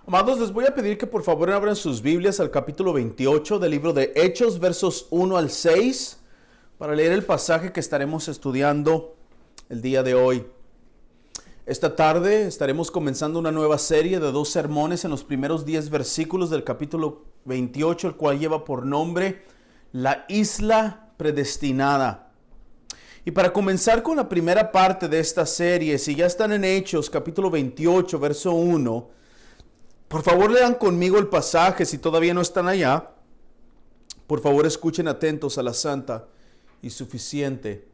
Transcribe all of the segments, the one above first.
Amados, les voy a pedir que por favor abran sus Biblias al capítulo 28 del libro de Hechos, versos 1 al 6, para leer el pasaje que estaremos estudiando el día de hoy. Esta tarde estaremos comenzando una nueva serie de 2 sermones en los primeros 10 versículos del capítulo 28, el cual lleva por nombre La Isla Predestinada. Y para comenzar con la primera parte de esta serie, si ya están en Hechos, capítulo 28, verso 1, por favor lean conmigo el pasaje. Si todavía no están allá, por favor escuchen atentos a la santa y suficiente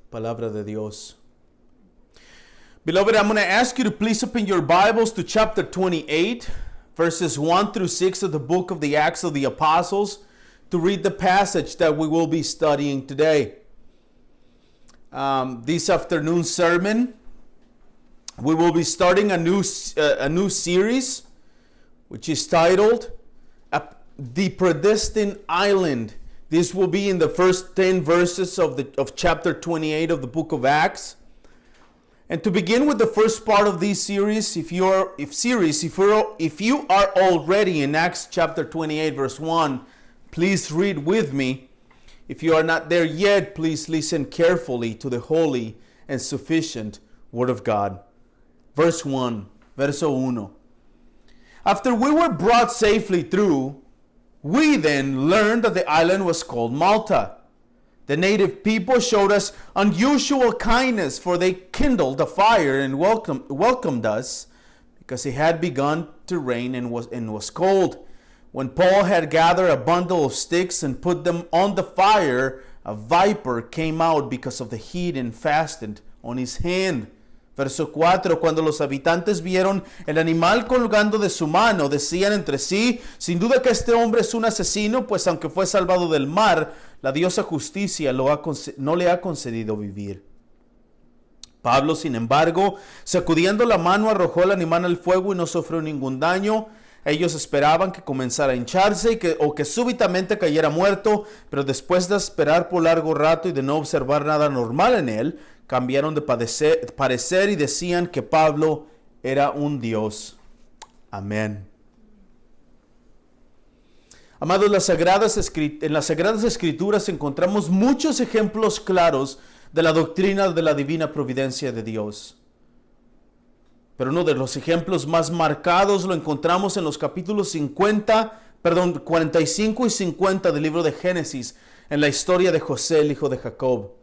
palabra de Dios. Beloved, I'm going to ask you to please open your Bibles to chapter 28, verses 1 through 6 of the book of the Acts of the Apostles, to read the passage that we will be studying today. This afternoon's sermon, we will be starting a new series, which is titled The Predestined Island. This will be in the first 10 verses of chapter 28 of the book of Acts. And to begin with the first part of this series, if you are already in Acts chapter 28 verse 1, please read with me. If you are not there yet, please listen carefully to the holy and sufficient word of God. Verse 1, verso 1. After we were brought safely through, we then learned that the island was called Malta. The native people showed us unusual kindness, for they kindled a fire and welcomed us, because it had begun to rain and was cold. When Paul had gathered a bundle of sticks and put them on the fire, a viper came out because of the heat and fastened on his hand. Verso 4, cuando los habitantes vieron el animal colgando de su mano, decían entre sí, sin duda que este hombre es un asesino, pues aunque fue salvado del mar, la diosa justicia no le ha concedido vivir. Pablo, sin embargo, sacudiendo la mano, arrojó el animal al fuego y no sufrió ningún daño. Ellos esperaban que comenzara a hincharse o que súbitamente cayera muerto, pero después de esperar por largo rato y de no observar nada normal en él, cambiaron de parecer y decían que Pablo era un dios. Amén. Amados, en las Sagradas Escrituras encontramos muchos ejemplos claros de la doctrina de la divina providencia de Dios. Pero uno de los ejemplos más marcados lo encontramos en los capítulos 45 y 50 del libro de Génesis, en la historia de José, el hijo de Jacob.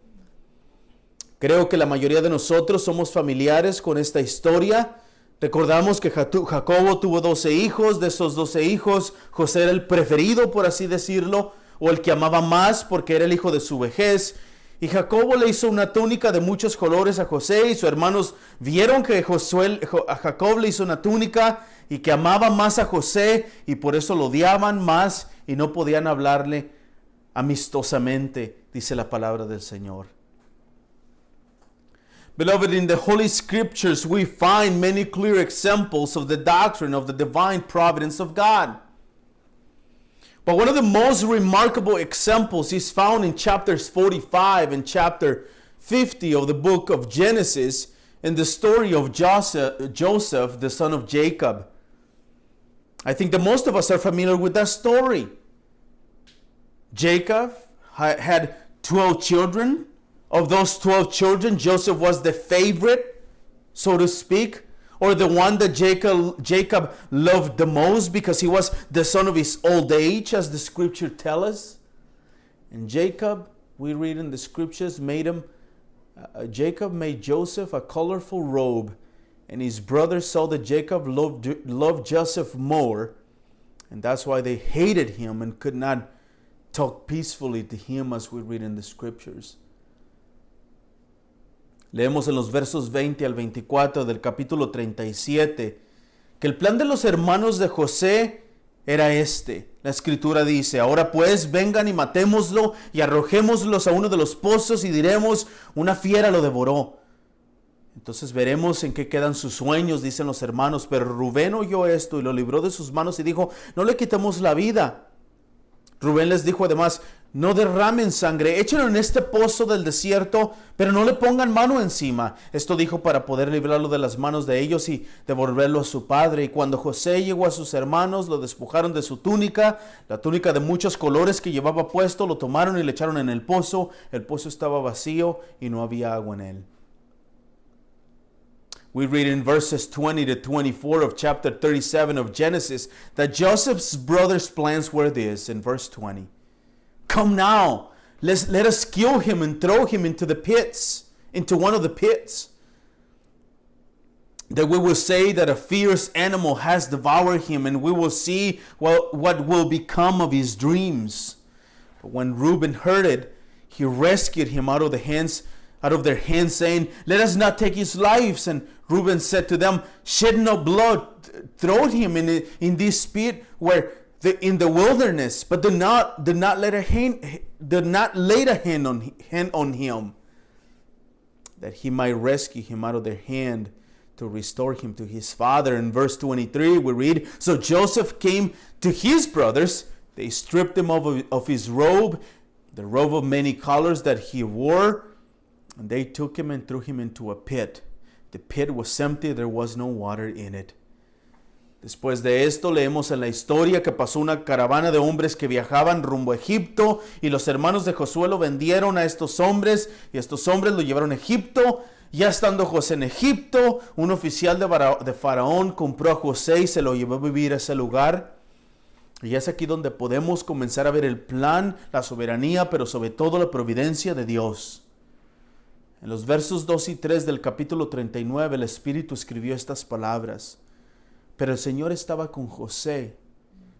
Creo que la mayoría de nosotros somos familiares con esta historia. Recordamos que Jacobo tuvo 12 hijos. De esos 12 hijos, José era el preferido, por así decirlo, o el que amaba más porque era el hijo de su vejez. Y Jacobo le hizo una túnica de muchos colores a José, y sus hermanos vieron que a Jacob le hizo una túnica y que amaba más a José, y por eso lo odiaban más y no podían hablarle amistosamente, dice la palabra del Señor. Beloved, in the Holy Scriptures we find many clear examples of the doctrine of the divine providence of God. But one of the most remarkable examples is found in chapters 45 and chapter 50 of the book of Genesis, in the story of Joseph, the son of Jacob. I think that most of us are familiar with that story. Jacob had 12 children. Of those 12 children, Joseph was the favorite, so to speak, or the one that Jacob loved the most because he was the son of his old age, as the scripture tells us. And Jacob, we read in the scriptures, Jacob made Joseph a colorful robe, and his brothers saw that Jacob loved Joseph more, and that's why they hated him and could not talk peacefully to him, as we read in the scriptures. Leemos en los versos 20 al 24 del capítulo 37 que el plan de los hermanos de José era este. La escritura dice: ahora pues vengan y matémoslo y arrojémoslos a uno de los pozos y diremos, una fiera lo devoró. Entonces veremos en qué quedan sus sueños, dicen los hermanos. Pero Rubén oyó esto y lo libró de sus manos y dijo, no le quitemos la vida. Rubén les dijo además, no derramen sangre, échenlo en este pozo del desierto, pero no le pongan mano encima. Esto dijo para poder librarlo de las manos de ellos y devolverlo a su padre. Y cuando José llegó a sus hermanos, lo despojaron de su túnica, la túnica de muchos colores que llevaba puesto, lo tomaron y le echaron en el pozo. El pozo estaba vacío y no había agua en él. We read in verses 20 to 24 of chapter 37 of Genesis that Joseph's brothers' plans were this. In verse 20, "Come now, let us kill him and throw him into the pits, into one of the pits. That we will say that a fierce animal has devoured him, and we will see what will become of his dreams." But when Reuben heard it, he rescued him out of their hands, saying, "Let us not take his lives." And Reuben said to them, "Shed no blood, throw him in this pit in the wilderness, but do not lay a hand on him, that he might rescue him out of their hand, to restore him to his father." In verse 23 we read, "So Joseph came to his brothers. They stripped him of his robe, the robe of many colors that he wore, and they took him and threw him into a pit. The pit was empty, there was no water in it." Después de esto leemos en la historia que pasó una caravana de hombres que viajaban rumbo a Egipto, y los hermanos de Josué lo vendieron a estos hombres, y estos hombres lo llevaron a Egipto. Ya estando José en Egipto, un oficial de Faraón compró a José y se lo llevó a vivir a ese lugar. Y es aquí donde podemos comenzar a ver el plan, la soberanía, pero sobre todo la providencia de Dios. En los versos 2 y 3 del capítulo 39, el Espíritu escribió estas palabras: "Pero el Señor estaba con José,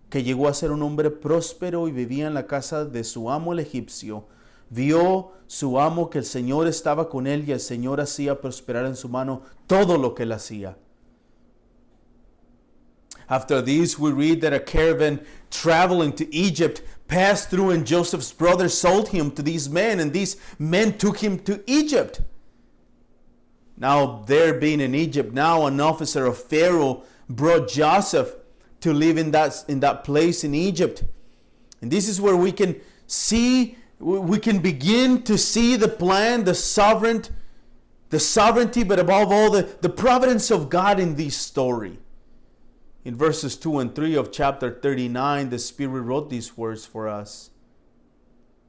que llegó a ser un hombre próspero y vivía en la casa de su amo el egipcio. Vio su amo que el Señor estaba con él, y el Señor hacía prosperar en su mano todo lo que él hacía." After this, we read that a caravan traveling to Egypt passed through, and Joseph's brothers sold him to these men, and these men took him to Egypt. Now, there being in Egypt, now an officer of Pharaoh brought Joseph to live in that place in Egypt. And this is where we can begin to see the plan, the sovereignty, but above all, the providence of God in this story. In verses 2 and 3 of chapter 39, the Spirit wrote these words for us.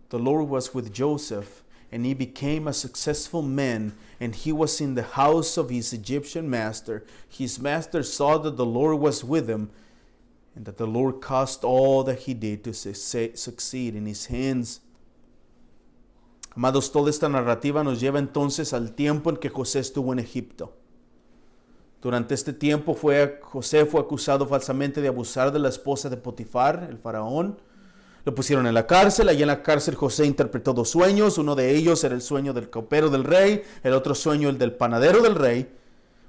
"The Lord was with Joseph, and he became a successful man, and he was in the house of his Egyptian master. His master saw that the Lord was with him, and that the Lord caused all that he did to succeed in his hands." Amados, toda esta narrativa nos lleva entonces al tiempo en que José estuvo en Egipto. Durante este tiempo José fue acusado falsamente de abusar de la esposa de Potifar, el faraón. Lo pusieron en la cárcel. Allí en la cárcel José interpretó 2 sueños. Uno de ellos era el sueño del copero del rey, el otro sueño el del panadero del rey.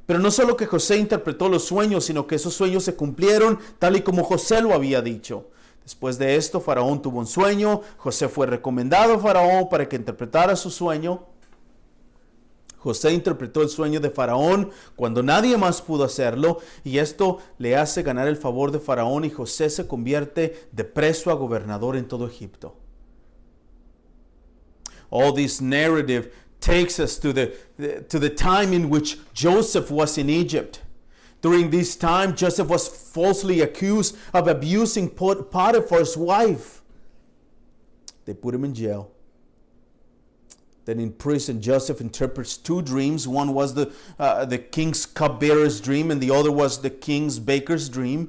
Pero no solo que José interpretó los sueños, sino que esos sueños se cumplieron tal y como José lo había dicho. Después de esto, Faraón tuvo un sueño. José fue recomendado a Faraón para que interpretara su sueño. José interpretó el sueño de Faraón cuando nadie más pudo hacerlo, y esto le hace ganar el favor de Faraón, y José se convierte de preso a gobernador en todo Egipto. All this narrative takes us to the time in which Joseph was in Egypt. During this time, Joseph was falsely accused of abusing Potiphar's wife. They put him in jail. Then in prison, Joseph interprets 2 dreams. One was the king's cupbearer's dream, and the other was the king's baker's dream.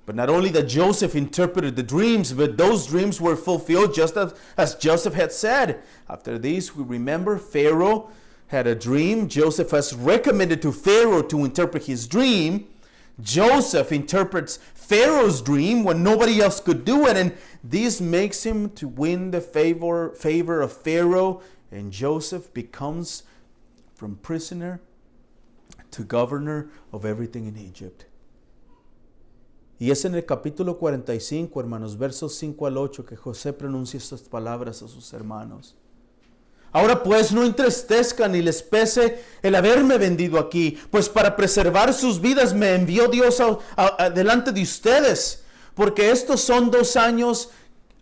But not only that Joseph interpreted the dreams, but those dreams were fulfilled just as Joseph had said. After this, we remember Pharaoh had a dream. Joseph has recommended to Pharaoh to interpret his dream. Joseph interprets Pharaoh's dream when nobody else could do it, and this makes him to win the favor of Pharaoh. And Joseph becomes from prisoner to governor of everything in Egypt. Y es en el capítulo 45, hermanos, versos 5 al 8, que José pronuncia estas palabras a sus hermanos. "Ahora pues no entristezcan ni les pese el haberme vendido aquí, pues para preservar sus vidas me envió Dios delante de ustedes, porque estos son 2 años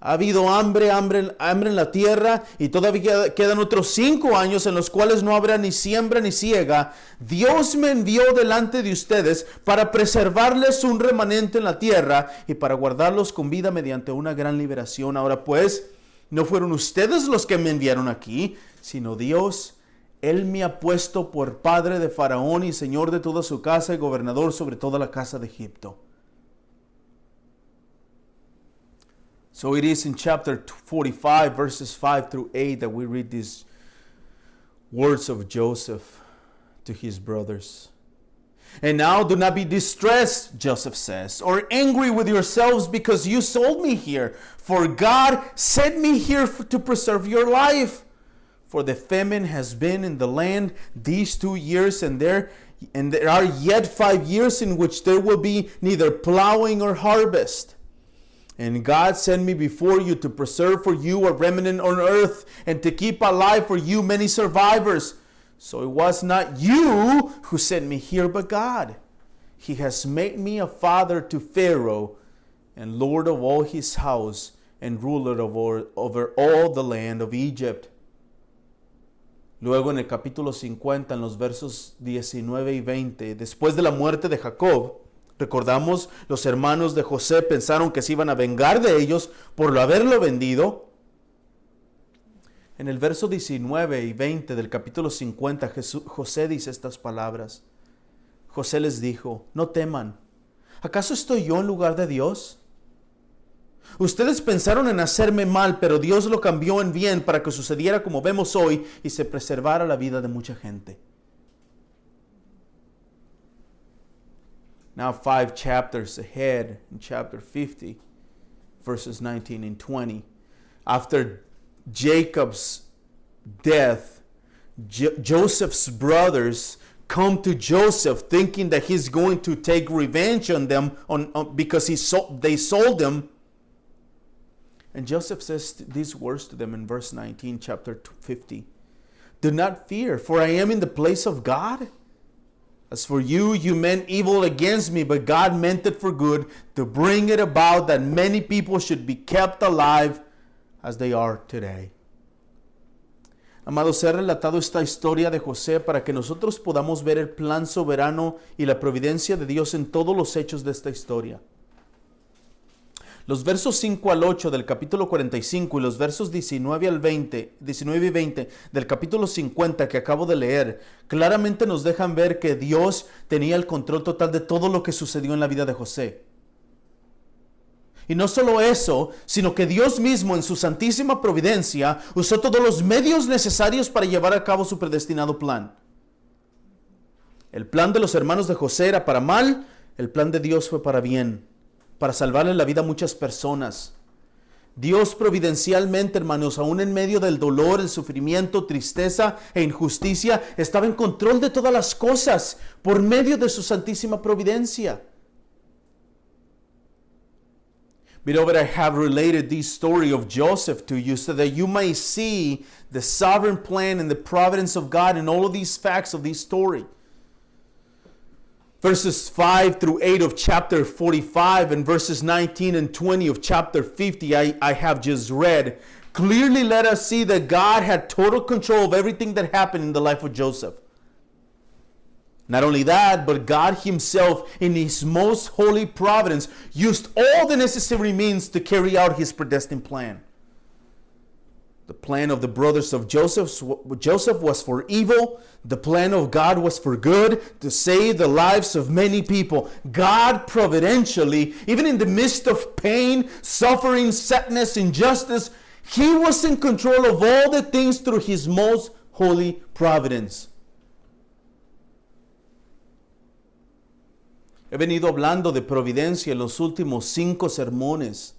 Ha habido hambre en la tierra y todavía quedan otros 5 años en los cuales no habrá ni siembra ni siega. Dios me envió delante de ustedes para preservarles un remanente en la tierra y para guardarlos con vida mediante una gran liberación. Ahora pues, no fueron ustedes los que me enviaron aquí, sino Dios. Él me ha puesto por padre de Faraón y señor de toda su casa y gobernador sobre toda la casa de Egipto. So it is in chapter 45, verses 5 through 8, that we read these words of Joseph to his brothers. And now do not be distressed, Joseph says, or angry with yourselves because you sold me here. For God sent me here to preserve your life. For the famine has been in the land these 2 years, and there are yet 5 years in which there will be neither plowing or harvest. And God sent me before you to preserve for you a remnant on earth and to keep alive for you many survivors. So it was not you who sent me here, but God. He has made me a father to Pharaoh and Lord of all his house and ruler over all the land of Egypt. Luego en el capítulo 50, en los versos 19 y 20, después de la muerte de Jacob, recordamos, los hermanos de José pensaron que se iban a vengar de ellos por haberlo vendido. En el verso 19 y 20 del capítulo 50, José dice estas palabras. José les dijo, no teman, ¿acaso estoy yo en lugar de Dios? Ustedes pensaron en hacerme mal, pero Dios lo cambió en bien para que sucediera como vemos hoy y se preservara la vida de mucha gente. Now 5 chapters ahead, in chapter 50, verses 19 and 20, after Jacob's death, Joseph's brothers come to Joseph thinking that he's going to take revenge on them because they sold him. And Joseph says these words to them in verse 19, chapter 50. Do not fear, for I am in the place of God. As for you, you meant evil against me, but God meant it for good, to bring it about that many people should be kept alive as they are today. Amados, se ha relatado esta historia de José para que nosotros podamos ver el plan soberano y la providencia de Dios en todos los hechos de esta historia. Los versos 5 al 8 del capítulo 45 y los versos 19 y 20 del capítulo 50 que acabo de leer, claramente nos dejan ver que Dios tenía el control total de todo lo que sucedió en la vida de José. Y no solo eso, sino que Dios mismo en su santísima providencia usó todos los medios necesarios para llevar a cabo su predestinado plan. El plan de los hermanos de José era para mal, el plan de Dios fue para bien, para salvarle la vida a muchas personas. Dios providencialmente, hermanos, aún en medio del dolor, el sufrimiento, tristeza e injusticia, estaba en control de todas las cosas por medio de su santísima providencia. Beloved, I have related this story of Joseph to you so that you may see the sovereign plan and the providence of God in all of these facts of this story. Verses 5 through 8 of chapter 45 and verses 19 and 20 of chapter 50 I have just read clearly let us see that God had total control of everything that happened in the life of Joseph. Not only that, but God himself in his most holy providence used all the necessary means to carry out his predestined plan. The plan of the brothers of Joseph was for evil. The plan of God was for good, to save the lives of many people. God providentially, even in the midst of pain, suffering, sadness, injustice, he was in control of all the things through his most holy providence. He venido hablando de providencia en los últimos 5 sermones.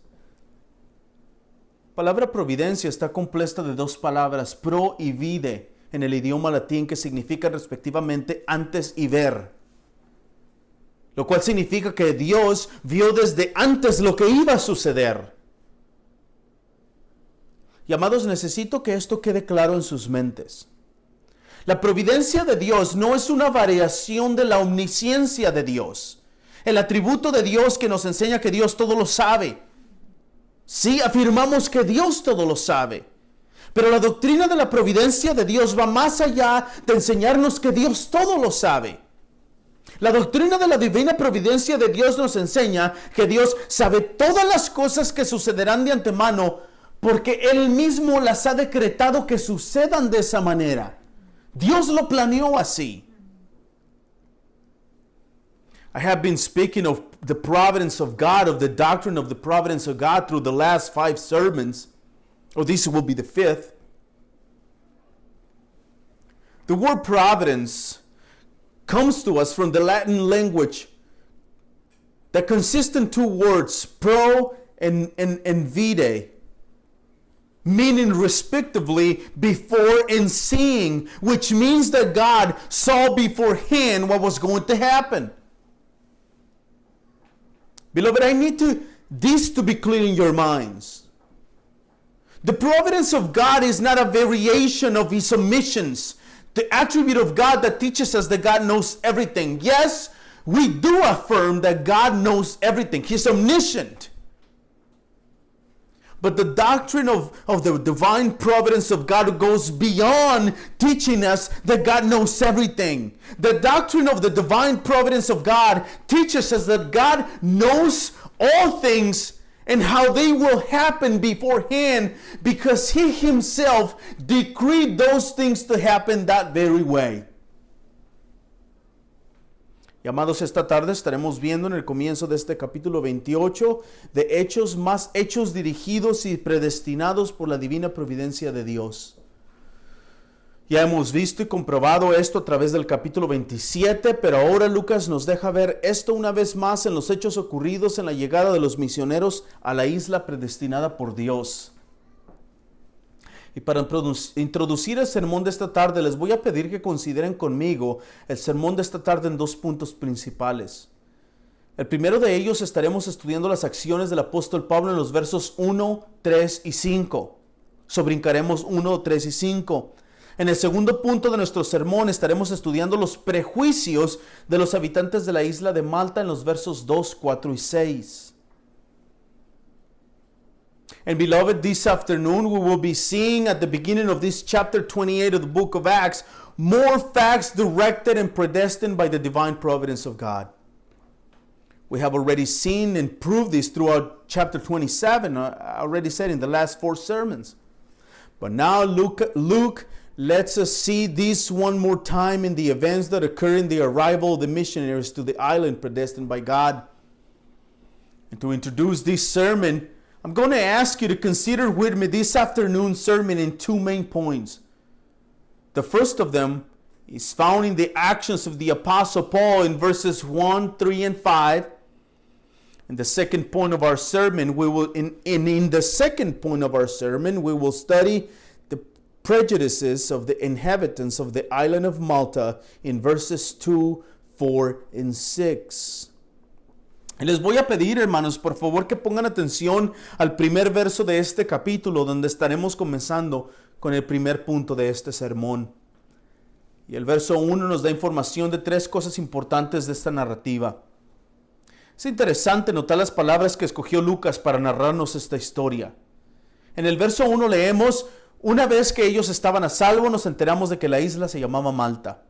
La palabra providencia está compuesta de 2 palabras, pro y vide, en el idioma latín, que significa respectivamente antes y ver. Lo cual significa que Dios vio desde antes lo que iba a suceder. Y amados, necesito que esto quede claro en sus mentes. La providencia de Dios no es una variación de la omnisciencia de Dios, el atributo de Dios que nos enseña que Dios todo lo sabe, Sí, afirmamos que Dios todo lo sabe. Pero la doctrina de la providencia de Dios va más allá de enseñarnos que Dios todo lo sabe. La doctrina de la divina providencia de Dios nos enseña que Dios sabe todas las cosas que sucederán de antemano porque Él mismo las ha decretado que sucedan de esa manera. Dios lo planeó así. I have been speaking of the providence of God, of the doctrine of the providence of God through the last 5 sermons. Or this will be the 5th. The word providence comes to us from the Latin language that consists in 2 words, pro and vide, meaning respectively before and seeing, which means that God saw beforehand what was going to happen. Beloved, I need this to be clear in your minds. The providence of God is not a variation of His omissions. The attribute of God that teaches us that God knows everything. Yes, we do affirm that God knows everything. He's omniscient. But the doctrine of the divine providence of God goes beyond teaching us that God knows everything. The doctrine of the divine providence of God teaches us that God knows all things and how they will happen beforehand because He Himself decreed those things to happen that very way. Y amados, esta tarde estaremos viendo en el comienzo de este capítulo 28 de hechos dirigidos y predestinados por la divina providencia de Dios. Ya hemos visto y comprobado esto a través del capítulo 27, pero ahora Lucas nos deja ver esto una vez más en los hechos ocurridos en la llegada de los misioneros a la isla predestinada por Dios. Y para introducir el sermón de esta tarde, les voy a pedir que consideren conmigo el sermón de esta tarde en 2 puntos principales. El primero de ellos estaremos estudiando las acciones del apóstol Pablo en los versos 1, 3 y 5. Brincaremos 1, 3 y 5. En el segundo punto de nuestro sermón estaremos estudiando los prejuicios de los habitantes de la isla de Malta en los versos 2, 4 y 6. And beloved, this afternoon we will be seeing at the beginning of this chapter 28 of the book of Acts more facts directed and predestined by the divine providence of God. We have already seen and proved this throughout chapter 27, I already said in the last 4 sermons. But now Luke lets us see this one more time in the events that occur in the arrival of the missionaries to the island predestined by God. And to introduce this sermon, I'm going to ask you to consider with me this afternoon's sermon in 2 main points. The first of them is found in the actions of the Apostle Paul in verses 1, 3, and 5. And the second point of our sermon, in the second point of our sermon, we will study the prejudices of the inhabitants of the island of Malta in verses 2, 4, and 6. Les voy a pedir, hermanos, por favor que pongan atención al primer verso de este capítulo, donde estaremos comenzando con el primer punto de este sermón. Y el verso 1 nos da información de 3 cosas importantes de esta narrativa. Es interesante notar las palabras que escogió Lucas para narrarnos esta historia. En el verso 1 leemos, una vez que ellos estaban a salvo, nos enteramos de que la isla se llamaba Malta.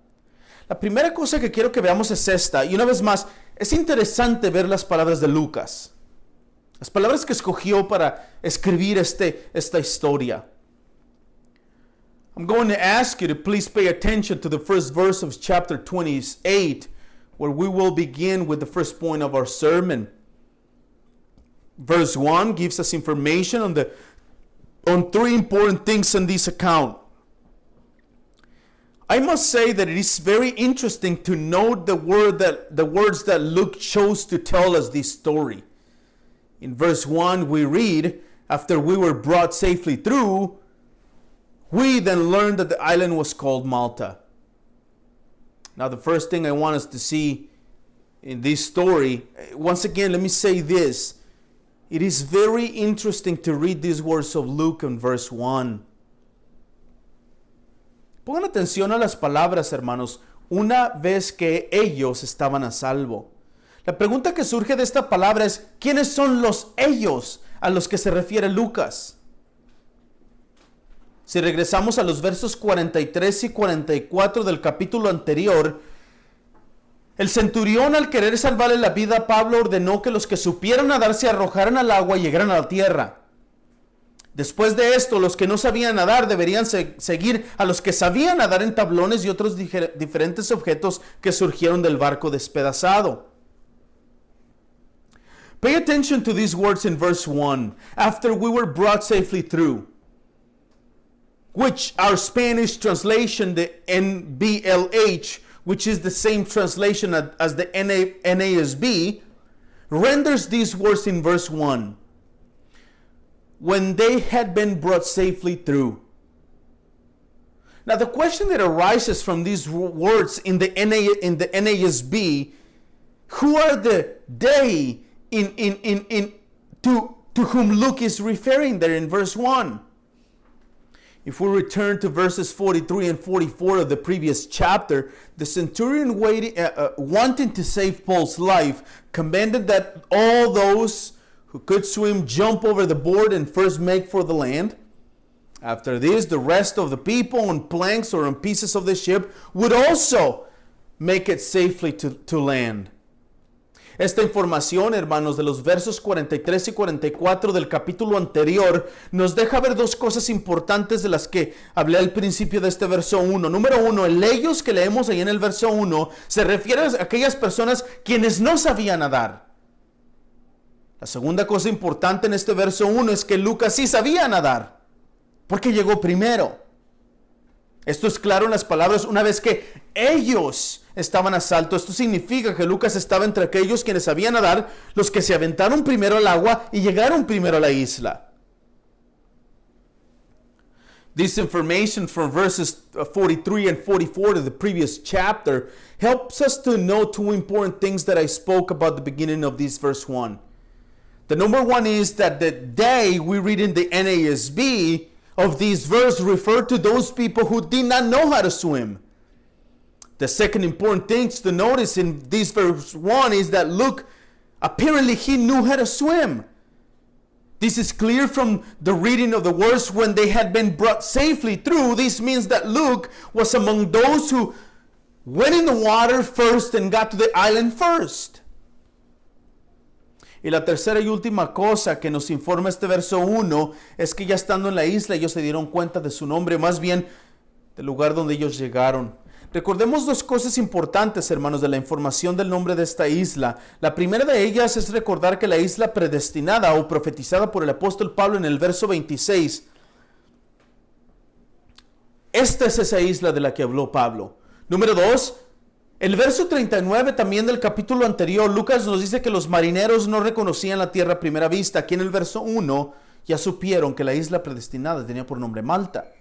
La primera cosa que quiero que veamos es esta, y una vez más, es interesante ver las palabras de Lucas. Las palabras que escogió para escribir esta historia. I'm going to ask you to please pay attention to the first verse of chapter 28, where we will begin with the first point of our sermon. Verse 1 gives us information on 3 important things in this account. I must say that it is very interesting to note the words that Luke chose to tell us this story. In verse 1 we read, after we were brought safely through, we then learned that the island was called Malta. Now the first thing I want us to see in this story, once again let me say this, it is very interesting to read these words of Luke in verse 1. Pongan atención a las palabras, hermanos, una vez que ellos estaban a salvo. La pregunta que surge de esta palabra es, ¿quiénes son los ellos a los que se refiere Lucas. Si regresamos a los versos 43 y 44 del capítulo anterior, el centurión, al querer salvarle la vida a Pablo, ordenó que los que supieran nadar se arrojaran al agua y llegaran a la tierra. Después de esto, los que no sabían nadar deberían seguir a los que sabían nadar en tablones y otros diferentes objetos que surgieron del barco despedazado. Pay attention to these words in verse 1. After we were brought safely through, which our Spanish translation, the NBLH, which is the same translation as the NASB, renders these words in verse 1. When they had been brought safely through. Now the question that arises from these words in the NASB, who are the they to whom Luke is referring there in verse 1? If we return to verses 43 and 44 of the previous chapter, the centurion wanting to save Paul's life commanded that all those who could swim jump over the board and first make for the land. After this, the rest of the people on planks or on pieces of the ship would also make it safely to land. Esta información, hermanos, de los versos 43 y 44 del capítulo anterior, nos deja ver dos cosas importantes de las que hablé al principio de este verso 1. Número 1, el ellos que leemos ahí en el verso 1 se refiere a aquellas personas quienes no sabían nadar. La segunda cosa importante en este verso 1 es que Lucas sí sabía nadar, porque llegó primero. Esto es claro en las palabras, una vez que ellos estaban a salto. Esto significa que Lucas estaba entre aquellos quienes sabían nadar, los que se aventaron primero al agua y llegaron primero a la isla. This information from verses 43 and 44 of the previous chapter helps us to know two important things that I spoke about at the beginning of this verse 1. The number one is that the they we read in the NASB of this verse refer to those people who did not know how to swim. The second important thing to notice in this verse 1 is that Luke, apparently he knew how to swim. This is clear from the reading of the words when they had been brought safely through. This means that Luke was among those who went in the water first and got to the island first. Y la tercera y última cosa que nos informa este verso 1 es que ya estando en la isla ellos se dieron cuenta de su nombre, más bien del lugar donde ellos llegaron. Recordemos dos cosas importantes, hermanos, de la información del nombre de esta isla. La primera de ellas es recordar que la isla predestinada o profetizada por el apóstol Pablo en el verso 26, esta es esa isla de la que habló Pablo. Número 2, el verso 39 también del capítulo anterior, Lucas nos dice que los marineros no reconocían la tierra a primera vista. Aquí en el verso 1 ya supieron que la isla predestinada tenía por nombre Malta.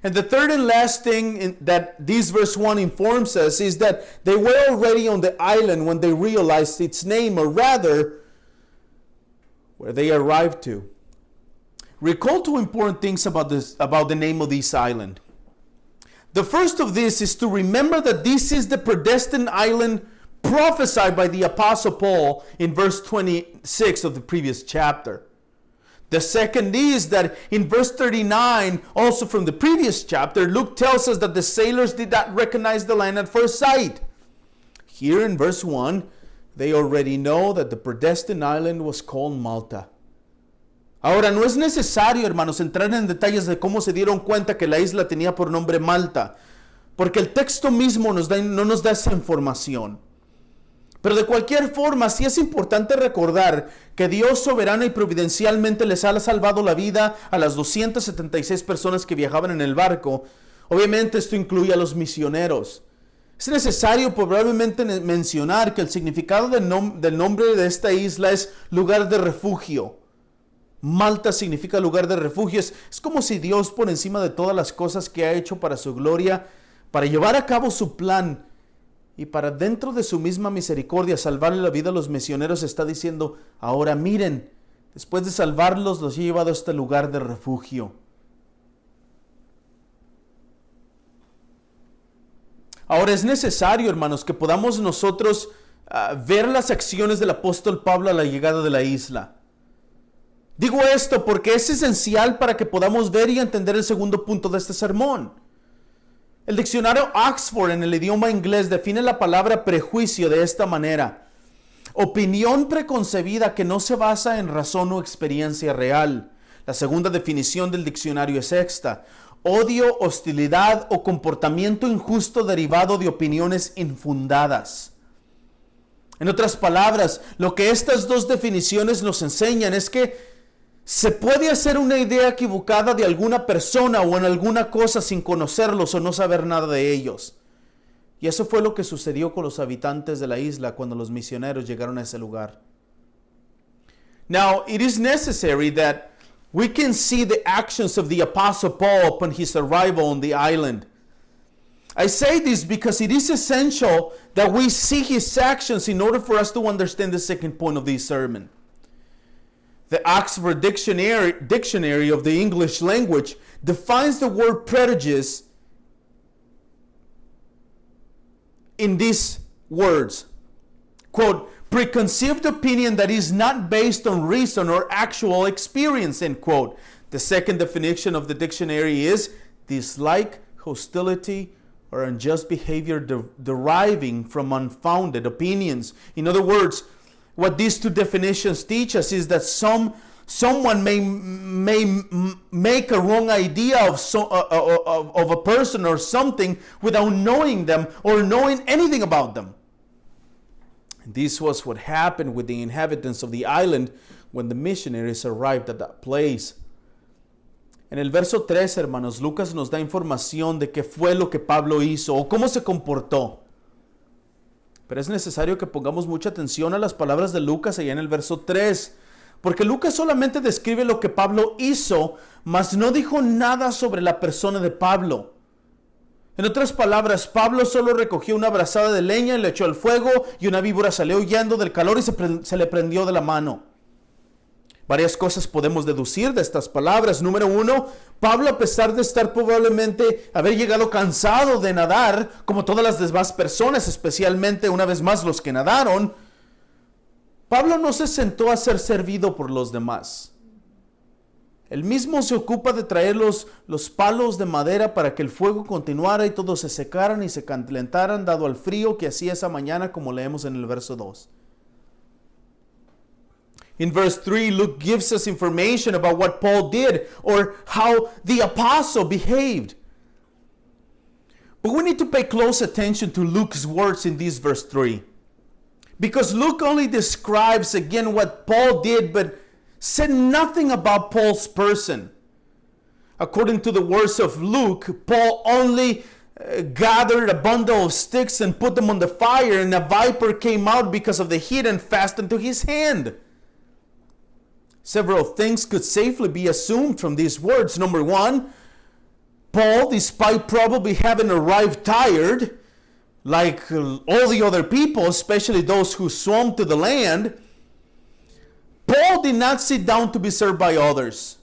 And the third and last thing that this verse 1 informs us is that they were already on the island when they realized its name, or rather, where they arrived to. Recall two important things about the name of this island. The first of this is to remember that this is the predestined island prophesied by the Apostle Paul in verse 26 of the previous chapter. The second is that in verse 39, also from the previous chapter, Luke tells us that the sailors did not recognize the land at first sight. Here in verse 1, they already know that the predestined island was called Malta. Ahora, no es necesario, hermanos, entrar en detalles de cómo se dieron cuenta que la isla tenía por nombre Malta, porque el texto mismo no nos da esa información. Pero de cualquier forma, sí es importante recordar que Dios soberana y providencialmente les ha salvado la vida a las 276 personas que viajaban en el barco. Obviamente esto incluye a los misioneros. Es necesario probablemente mencionar que el significado del nombre de esta isla es lugar de refugio. Malta significa lugar de refugio. Es como si Dios, por encima de todas las cosas que ha hecho para su gloria, para llevar a cabo su plan y para dentro de su misma misericordia salvarle la vida a los misioneros, está diciendo: ahora miren, después de salvarlos, los he llevado a este lugar de refugio. Ahora es necesario, hermanos, que podamos nosotros ver las acciones del apóstol Pablo a la llegada de la isla. Digo esto porque es esencial para que podamos ver y entender el segundo punto de este sermón. El diccionario Oxford en el idioma inglés define la palabra prejuicio de esta manera: opinión preconcebida que no se basa en razón o experiencia real. La segunda definición del diccionario es esta: odio, hostilidad o comportamiento injusto derivado de opiniones infundadas. En otras palabras, lo que estas dos definiciones nos enseñan es que se puede hacer una idea equivocada de alguna persona o en alguna cosa sin conocerlos o no saber nada de ellos. Y eso fue lo que sucedió con los habitantes de la isla cuando los misioneros llegaron a ese lugar. Now, it is necessary that we can see the actions of the Apostle Paul upon his arrival on the island. I say this because it is essential that we see his actions in order for us to understand the second point of this sermon. The Oxford Dictionary of the English Language defines the word prejudice in these words. Quote, preconceived opinion that is not based on reason or actual experience, end quote. The second definition of the dictionary is dislike, hostility, or unjust behavior deriving from unfounded opinions. In other words, what these two definitions teach us is that someone may make a wrong idea of a person or something without knowing them or knowing anything about them. And this was what happened with the inhabitants of the island when the missionaries arrived at that place. En el verso 3, hermanos, Lucas nos da información de qué fue lo que Pablo hizo o cómo se comportó. Pero es necesario que pongamos mucha atención a las palabras de Lucas allá en el verso 3, porque Lucas solamente describe lo que Pablo hizo, mas no dijo nada sobre la persona de Pablo. En otras palabras, Pablo solo recogió una brazada de leña y le echó al fuego, y una víbora salió huyendo del calor y se le prendió de la mano. Varias cosas podemos deducir de estas palabras. Número 1, Pablo, a pesar de estar probablemente haber llegado cansado de nadar, como todas las demás personas, especialmente una vez más los que nadaron, Pablo no se sentó a ser servido por los demás. Él mismo se ocupa de traer los palos de madera para que el fuego continuara y todos se secaran y se calentaran, dado al frío que hacía esa mañana, como leemos en el verso 2. In verse 3, Luke gives us information about what Paul did or how the apostle behaved. But we need to pay close attention to Luke's words in this verse 3. Because Luke only describes again what Paul did, but said nothing about Paul's person. According to the words of Luke, Paul only gathered a bundle of sticks and put them on the fire, and a viper came out because of the heat and fastened to his hand. Several things could safely be assumed from these words. Number 1, Paul, despite probably having arrived tired, like all the other people, especially those who swam to the land, Paul did not sit down to be served by others.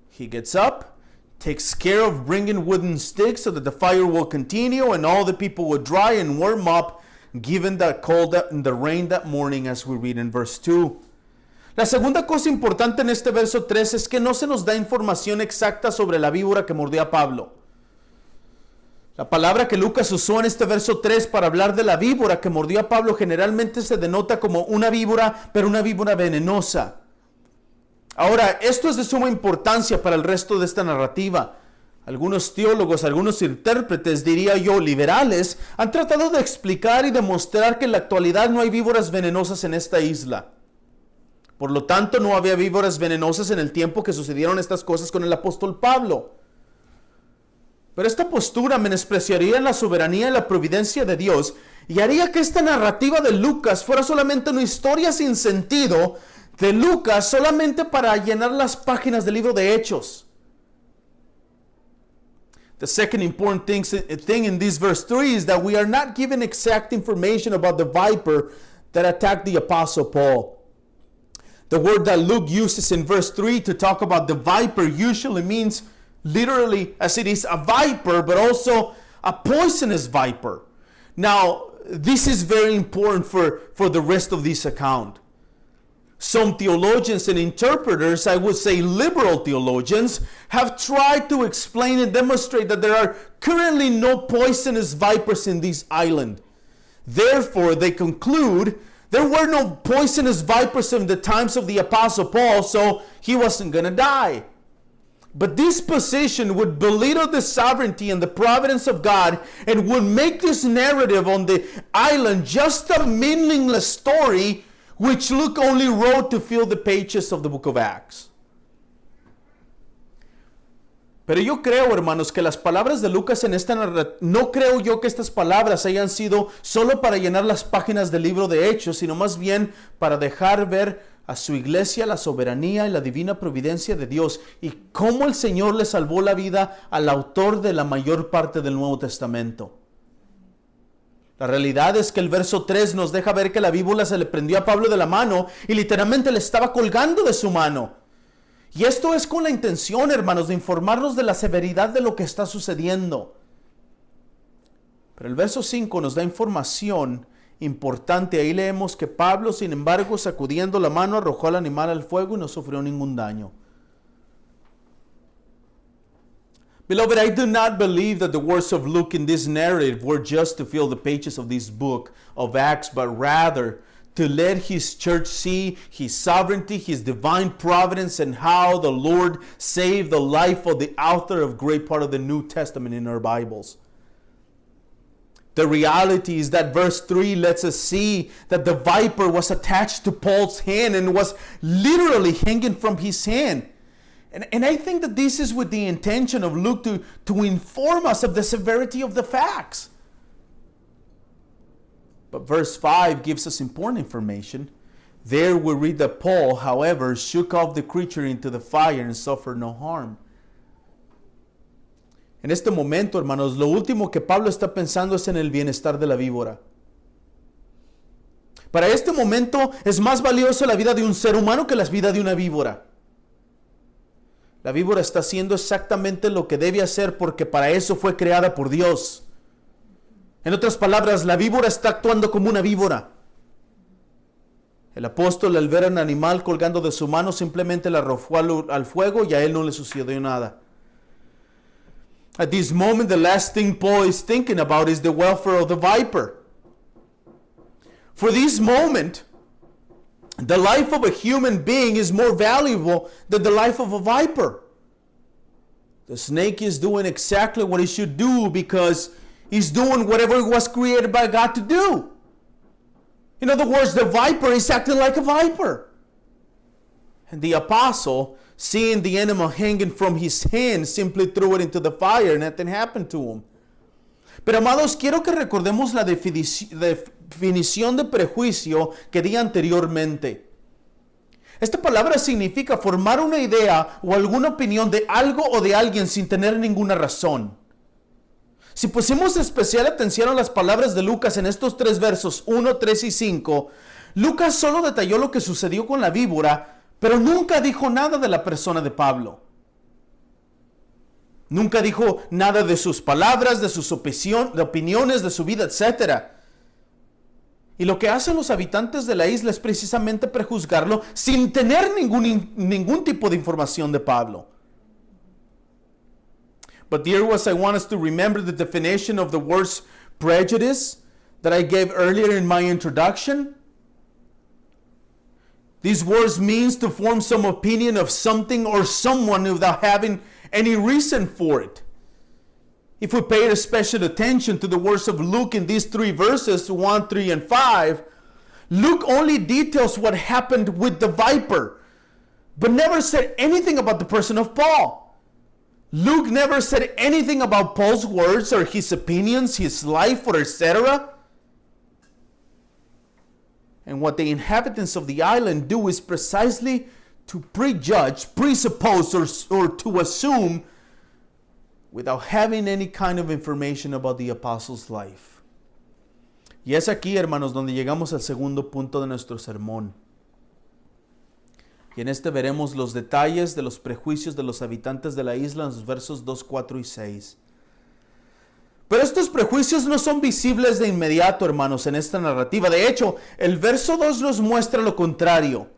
He gets up, takes care of bringing wooden sticks so that the fire will continue and all the people will dry and warm up, given the cold and the rain that morning, as we read in verse 2. La segunda cosa importante en este verso 3 es que no se nos da información exacta sobre la víbora que mordió a Pablo. La palabra que Lucas usó en este verso 3 para hablar de la víbora que mordió a Pablo generalmente se denota como una víbora, pero una víbora venenosa. Ahora, esto es de suma importancia para el resto de esta narrativa. Algunos teólogos, algunos intérpretes, diría yo, liberales, han tratado de explicar y demostrar que en la actualidad no hay víboras venenosas en esta isla. Por lo tanto, no había víboras venenosas en el tiempo que sucedieron estas cosas con el apóstol Pablo. Pero esta postura menospreciaría la soberanía y la providencia de Dios y haría que esta narrativa de Lucas fuera solamente una historia sin sentido de Lucas solamente para llenar las páginas del libro de Hechos. The second important thing in this verse 3 is that we are not given exact information about the viper that attacked the apostle Paul. The word that Luke uses in verse 3 to talk about the viper usually means literally as it is a viper, but also a poisonous viper. Now, this is very important for the rest of this account. Some theologians and interpreters, I would say liberal theologians, have tried to explain and demonstrate that there are currently no poisonous vipers in this island. Therefore, they conclude there were no poisonous vipers in the times of the Apostle Paul, so he wasn't going to die. But this position would belittle the sovereignty and the providence of God and would make this narrative on the island just a meaningless story which Luke only wrote to fill the pages of the book of Acts. Pero yo creo, hermanos, que las palabras de Lucas en esta narrativa, no creo yo que estas palabras hayan sido solo para llenar las páginas del libro de Hechos, sino más bien para dejar ver a su iglesia la soberanía y la divina providencia de Dios y cómo el Señor le salvó la vida al autor de la mayor parte del Nuevo Testamento. La realidad es que el verso 3 nos deja ver que la víbora se le prendió a Pablo de la mano y literalmente le estaba colgando de su mano. Y esto es con la intención, hermanos, de informarnos de la severidad de lo que está sucediendo. Pero el verso 5 nos da información importante. Ahí leemos que Pablo, sin embargo, sacudiendo la mano, arrojó al animal al fuego y no sufrió ningún daño. Beloved, I do not believe that the words of Luke in this narrative were just to fill the pages of this book of Acts, but rather to let his church see his sovereignty, his divine providence, and how the Lord saved the life of the author of great part of the New Testament in our Bibles. The reality is that verse 3 lets us see that the viper was attached to Paul's hand and was literally hanging from his hand. And I think that this is with the intention of Luke to inform us of the severity of the facts. But verse 5 gives us important information. There we read that Paul, however, shook off the creature into the fire and suffered no harm. En este momento, hermanos, lo último que Pablo está pensando es en el bienestar de la víbora. Para este momento es más valioso la vida de un ser humano que la vida de una víbora. La víbora está haciendo exactamente lo que debe hacer porque para eso fue creada por Dios. En otras palabras, la víbora está actuando como una víbora. El apóstol, al ver a un animal colgando de su mano, simplemente la arrojó al fuego y a él no le sucedió nada. At this moment, the last thing Paul is thinking about is the welfare of the viper. For this moment, the life of a human being is more valuable than the life of a viper. The snake is doing exactly what it should do because he's doing whatever it was created by God to do. In other words, the viper is acting like a viper. And the apostle, seeing the animal hanging from his hand, simply threw it into the fire and nothing happened to him. Pero amados, quiero que recordemos la definición de prejuicio que di anteriormente. Esta palabra significa formar una idea o alguna opinión de algo o de alguien sin tener ninguna razón. Si pusimos especial atención a las palabras de Lucas en estos tres versos 1, 3 y 5, Lucas solo detalló lo que sucedió con la víbora, pero nunca dijo nada de la persona de Pablo. Nunca dijo nada de sus palabras, de sus opiniones, de su vida, etc. Y lo que hacen los habitantes de la isla es precisamente prejuzgarlo sin tener ningún tipo de información de Pablo. But dear ones, I want us to remember the definition of the words prejudice that I gave earlier in my introduction. These words means to form some opinion of something or someone without having any reason for it. If we paid special attention to the words of Luke in these three verses, 1, 3, and 5, Luke only details what happened with the viper, but never said anything about the person of Paul. Luke never said anything about Paul's words or his opinions, his life, or etc. And what the inhabitants of the island do is precisely to prejudge, presuppose, or to assume without having any kind of information about the apostle's life. Y es aquí, hermanos, donde llegamos al segundo punto de nuestro sermón. Y en este veremos los detalles de los prejuicios de los habitantes de la isla en los versos 2, 4 y 6. Pero estos prejuicios no son visibles de inmediato, hermanos, en esta narrativa. De hecho, el verso 2 nos muestra lo contrario.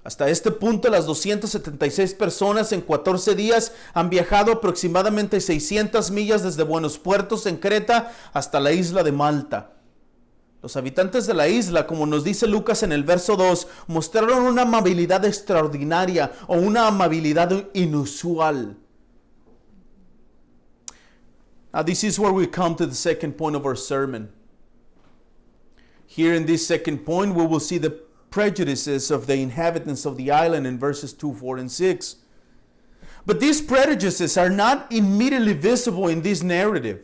Hasta este punto, las 276 personas en 14 días han viajado aproximadamente 600 millas desde Buenos Puertos en Creta hasta la isla de Malta. Los habitantes de la isla, como nos dice Lucas en el verso 2, mostraron una amabilidad extraordinaria o una amabilidad inusual. Now, this is where we come to the second point of our sermon. Here in this second point, we will see the prejudices of the inhabitants of the island in verses 2, 4, and 6. But these prejudices are not immediately visible in this narrative.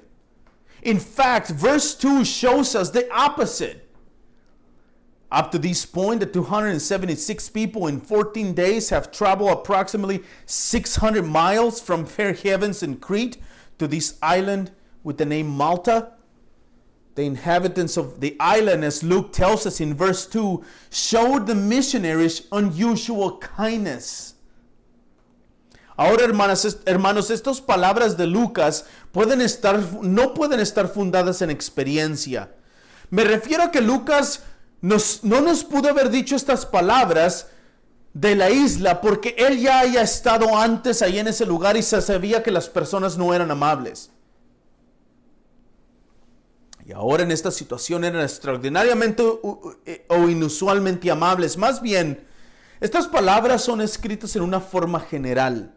In fact, verse 2 shows us the opposite. Up to this point, the 276 people in 14 days have traveled approximately 600 miles from Fair Havens in Crete to this island with the name Malta. The inhabitants of the island, as Luke tells us in verse 2, showed the missionaries unusual kindness. Ahora, hermanos, estas palabras de Lucas no pueden estar fundadas en experiencia. Me refiero a que Lucas no nos pudo haber dicho estas palabras de la isla porque él ya haya estado antes ahí en ese lugar y se sabía que las personas no eran amables. Y ahora en esta situación eran extraordinariamente o inusualmente amables. Más bien, estas palabras son escritas en una forma general.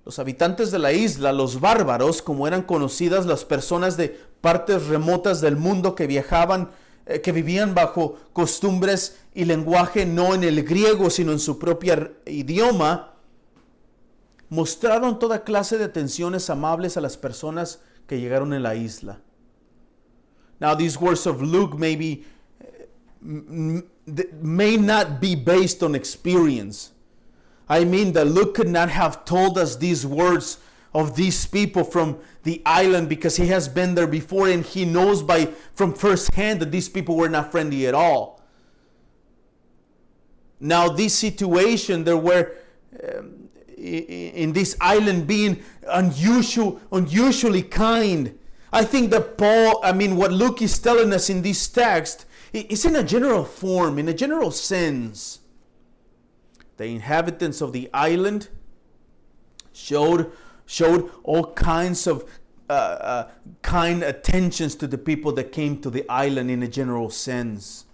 Los habitantes de la isla, los bárbaros, como eran conocidas las personas de partes remotas del mundo que viajaban, que vivían bajo costumbres y lenguaje no en el griego, sino en su propio idioma, mostraron toda clase de atenciones amables a las personas que llegaron en la isla. Now, these words of Luke may not be based on experience. I mean that Luke could not have told us these words of these people from the island because he has been there before and he knows from first hand that these people were not friendly at all. Now, this situation, there were in this island being unusually kind. I think that what Luke is telling us in this text is in a general form, in a general sense. The inhabitants of the island showed all kinds of kind attentions to the people that came to the island in a general sense.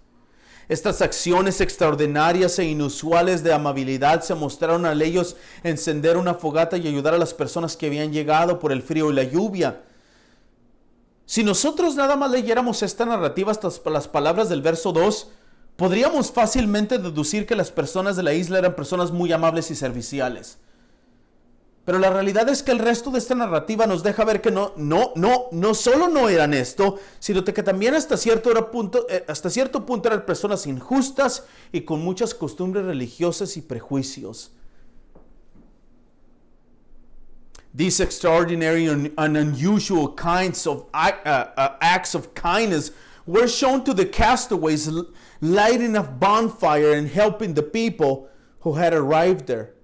Estas acciones extraordinarias e inusuales de amabilidad se mostraron a ellos encender una fogata y ayudar a las personas que habían llegado por el frío y la lluvia. Si nosotros nada más leyéramos esta narrativa hasta las palabras del verso 2, podríamos fácilmente deducir que las personas de la isla eran personas muy amables y serviciales. Pero la realidad es que el resto de esta narrativa nos deja ver que no solo no eran esto, sino que también hasta cierto punto eran personas injustas y con muchas costumbres religiosas y prejuicios. These extraordinary and unusual kinds of acts of kindness were shown to the castaways, lighting a bonfire and helping the people who had arrived there.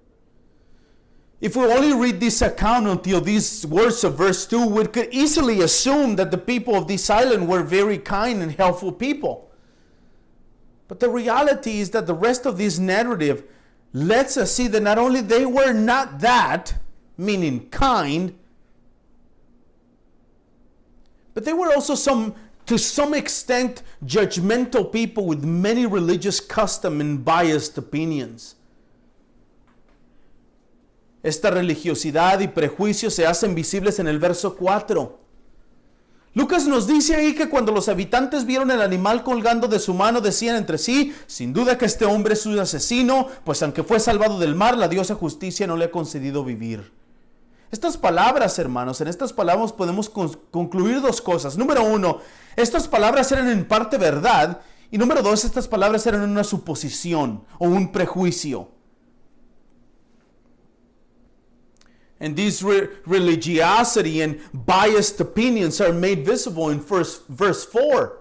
If we only read this account until these words of verse 2, we could easily assume that the people of this island were very kind and helpful people. But the reality is that the rest of this narrative lets us see that not only they were not that, meaning kind, but they were also to some extent judgmental people with many religious customs and biased opinions. Esta religiosidad y prejuicios se hacen visibles en el verso 4. Lucas nos dice ahí que cuando los habitantes vieron el animal colgando de su mano, decían entre sí: sin duda que este hombre es un asesino, pues aunque fue salvado del mar, la diosa justicia no le ha concedido vivir. Estas palabras, hermanos, en estas palabras podemos concluir dos cosas. Número uno, estas palabras eran en parte verdad. Y número dos, estas palabras eran una suposición o un prejuicio. And this religiosity and biased opinions are made visible in verse 4.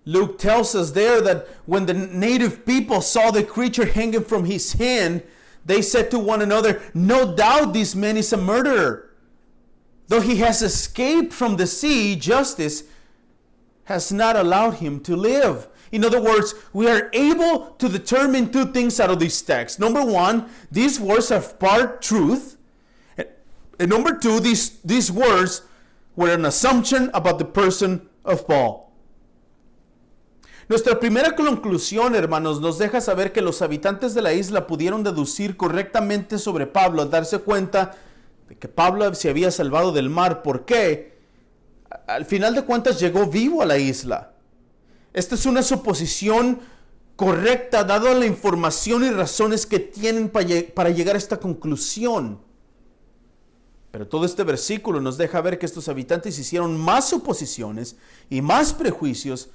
Luke tells us there that when the native people saw the creature hanging from his hand, they said to one another, "No doubt this man is a murderer. Though he has escaped from the sea, justice has not allowed him to live." In other words, we are able to determine two things out of these texts. Number one, these words are part truth. And number two, these words were an assumption about the person of Paul. Nuestra primera conclusión, hermanos, nos deja saber que los habitantes de la isla pudieron deducir correctamente sobre Pablo al darse cuenta de que Pablo se había salvado del mar. ¿Por qué? Al final de cuentas llegó vivo a la isla. Esta es una suposición correcta dada la información y razones que tienen para llegar a esta conclusión. Pero todo este versículo nos deja ver que estos habitantes hicieron más suposiciones y más prejuicios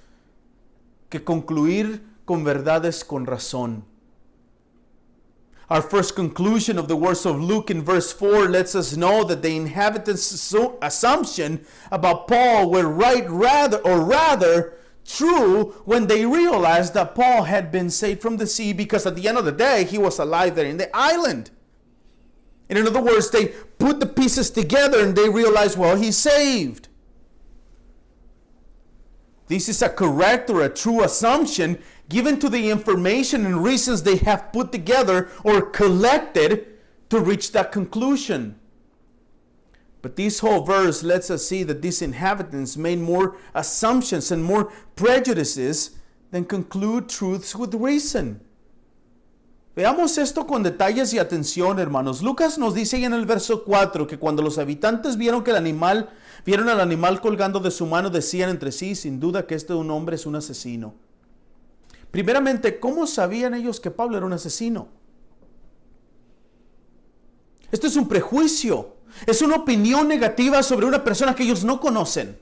que concluir con verdades con razón. Our first conclusion of the words of Luke in verse 4 lets us know that the inhabitants' assumption about Paul were rather true when they realized that Paul had been saved from the sea, because at the end of the day, he was alive there in the island. And in other words, they put the pieces together and they realized, well, he's saved. This is a correct or a true assumption given to the information and reasons they have put together or collected to reach that conclusion. But this whole verse lets us see that these inhabitants made more assumptions and more prejudices than conclude truths with reason. Veamos esto con detalles y atención, hermanos. Lucas nos dice ahí en el verso 4 que cuando los habitantes vieron al animal colgando de su mano, decían entre sí, sin duda que este hombre es un asesino. Primeramente, ¿cómo sabían ellos que Pablo era un asesino? Esto es un prejuicio. Es una opinión negativa sobre una persona que ellos no conocen.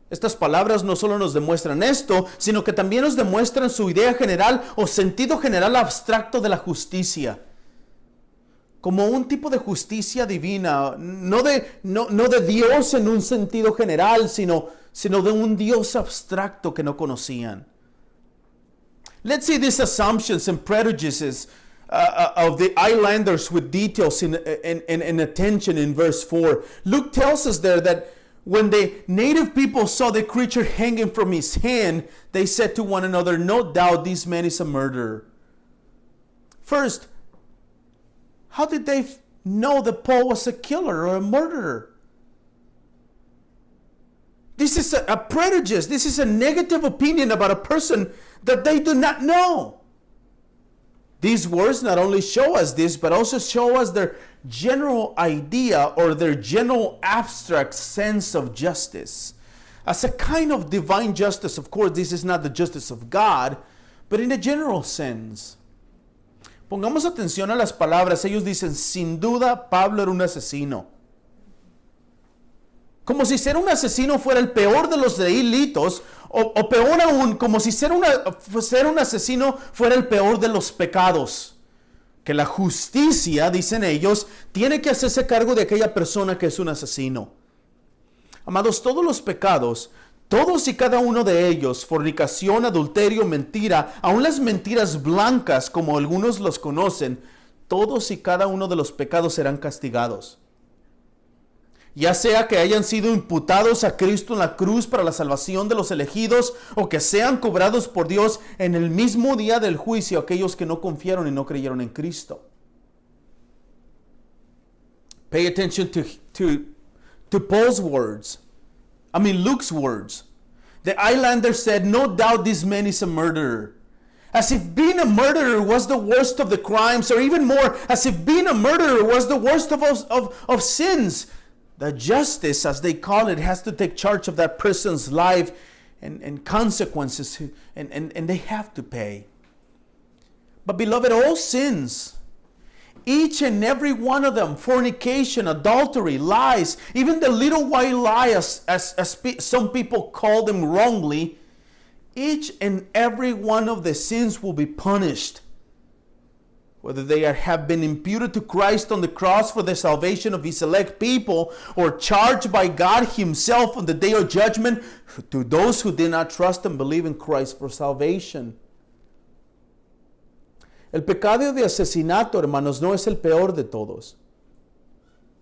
Estas palabras no solo nos demuestran esto, sino que también nos demuestran su idea general o sentido general abstracto de la justicia. Como un tipo de justicia divina, no de Dios en un sentido general, sino de un Dios abstracto que no conocían. Let's see these assumptions and prejudices of the islanders with details and attention in verse 4. Luke tells us there that when the native people saw the creature hanging from his hand, they said to one another, no doubt this man is a murderer. First, how did they know that Paul was a killer or a murderer? This is a prejudice. This is a negative opinion about a person that they do not know. These words not only show us this, but also show us their general idea or their general abstract sense of justice. As a kind of divine justice, of course, this is not the justice of God, but in a general sense. Pongamos atención a las palabras. Ellos dicen, sin duda, Pablo era un asesino. Como si ser un asesino fuera el peor de los delitos, o peor aún, como si ser un asesino fuera el peor de los pecados. Que la justicia, dicen ellos, tiene que hacerse cargo de aquella persona que es un asesino. Amados, todos los pecados, todos y cada uno de ellos, fornicación, adulterio, mentira, aun las mentiras blancas, como algunos los conocen, todos y cada uno de los pecados serán castigados. Ya sea que hayan sido imputados a Cristo en la cruz para la salvación de los elegidos, o que sean cobrados por Dios en el mismo día del juicio aquellos que no confiaron y no creyeron en Cristo. Pay attention to Paul's words. Luke's words. The islanders said, no doubt this man is a murderer. As if being a murderer was the worst of the crimes, or even more, as if being a murderer was the worst of sins. The justice, as they call it, has to take charge of that person's life and consequences, and they have to pay. But beloved, all sins, each and every one of them, fornication, adultery, lies, even the little white lie, as some people call them wrongly, each and every one of the sins will be punished. Whether they have been imputed to Christ on the cross for the salvation of his elect people, or charged by God himself on the day of judgment to those who did not trust and believe in Christ for salvation. El pecado de asesinato, hermanos, no es el peor de todos.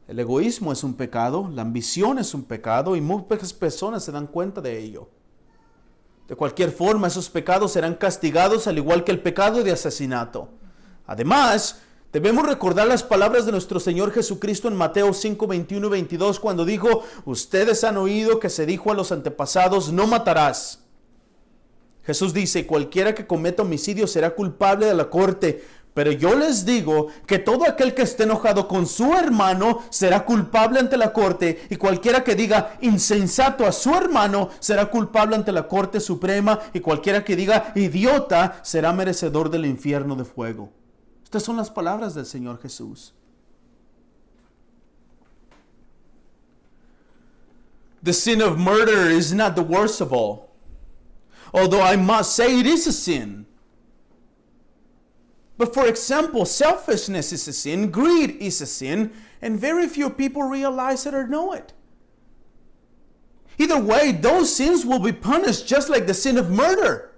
El egoísmo es un pecado, la ambición es un pecado, y muy pocas personas se dan cuenta de ello. De cualquier forma, esos pecados serán castigados al igual que el pecado de asesinato. Además, debemos recordar las palabras de nuestro Señor Jesucristo en Mateo 5, 21 y 22 cuando dijo: ustedes han oído que se dijo a los antepasados, no matarás. Jesús dice: cualquiera que cometa homicidio será culpable de la corte. Pero yo les digo que todo aquel que esté enojado con su hermano será culpable ante la corte, y cualquiera que diga insensato a su hermano será culpable ante la corte suprema, y cualquiera que diga idiota será merecedor del infierno de fuego. Estas son las palabras del Señor Jesús. The sin of murder is not the worst of all, although I must say it is a sin. But for example, selfishness is a sin, greed is a sin, and very few people realize it or know it. Either way, those sins will be punished just like the sin of murder.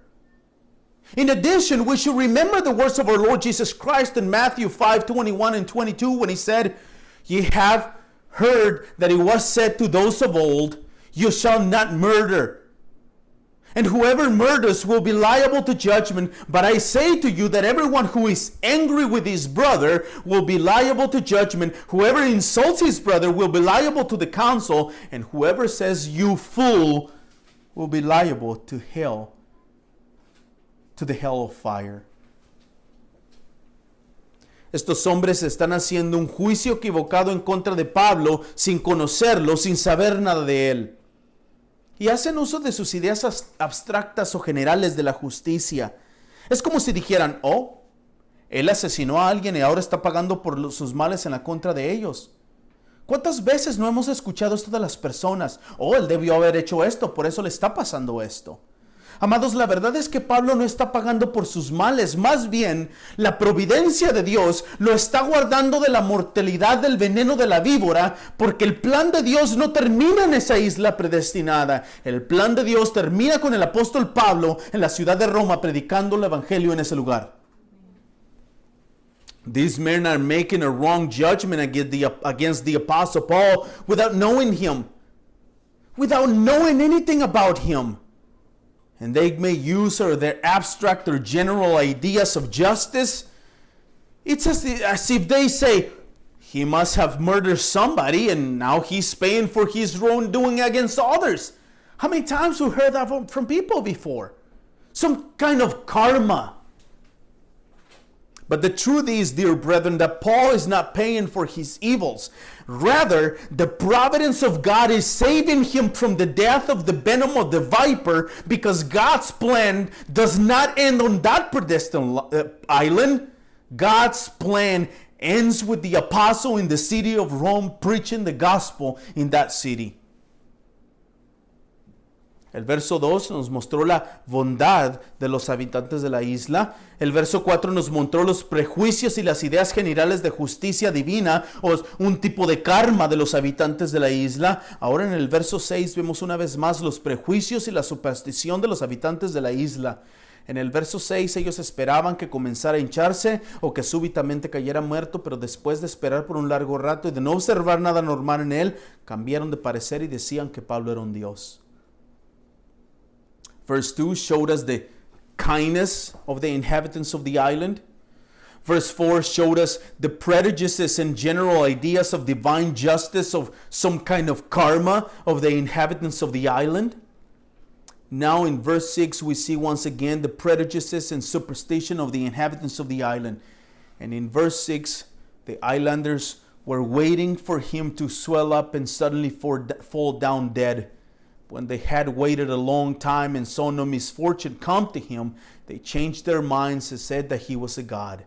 In addition, we should remember the words of our Lord Jesus Christ in Matthew 5:21 and 22 when he said, "Ye have heard that it was said to those of old, you shall not murder. And whoever murders will be liable to judgment. But I say to you that everyone who is angry with his brother will be liable to judgment. Whoever insults his brother will be liable to the council. And whoever says, you fool, will be liable to hell, to the hell of fire." Estos hombres están haciendo un juicio equivocado en contra de Pablo sin conocerlo, sin saber nada de él. Y hacen uso de sus ideas abstractas o generales de la justicia. Es como si dijeran: oh, él asesinó a alguien y ahora está pagando por sus males en la contra de ellos. ¿Cuántas veces no hemos escuchado esto de las personas? Oh, él debió haber hecho esto, por eso le está pasando esto. Amados, la verdad es que Pablo no está pagando por sus males. Más bien, la providencia de Dios lo está guardando de la mortalidad del veneno de la víbora, porque el plan de Dios no termina en esa isla predestinada. El plan de Dios termina con el apóstol Pablo en la ciudad de Roma predicando el evangelio en ese lugar. These men are making a wrong judgment against the apostle Paul without knowing him, without knowing anything about him. And they may use their abstract or general ideas of justice. It's as if they say, he must have murdered somebody and now he's paying for his wrongdoing against others. How many times we've heard that from people before? Some kind of karma. But the truth is, dear brethren, that Paul is not paying for his evils. Rather, the providence of God is saving him from the death of the venom of the viper, because God's plan does not end on that predestined island. God's plan ends with the apostle in the city of Rome preaching the gospel in that city. El verso 2 nos mostró la bondad de los habitantes de la isla. El verso 4 nos mostró los prejuicios y las ideas generales de justicia divina, o un tipo de karma de los habitantes de la isla. Ahora en el verso 6 vemos una vez más los prejuicios y la superstición de los habitantes de la isla. En el verso 6 ellos esperaban que comenzara a hincharse o que súbitamente cayera muerto, pero después de esperar por un largo rato y de no observar nada normal en él, cambiaron de parecer y decían que Pablo era un dios. Verse 2 showed us the kindness of the inhabitants of the island. Verse 4 showed us the prejudices and general ideas of divine justice, of some kind of karma of the inhabitants of the island. Now in verse 6 we see once again the prejudices and superstition of the inhabitants of the island. And in verse 6, the islanders were waiting for him to swell up and suddenly fall down dead. When they had waited a long time and saw no misfortune come to him, they changed their minds and said that he was a god.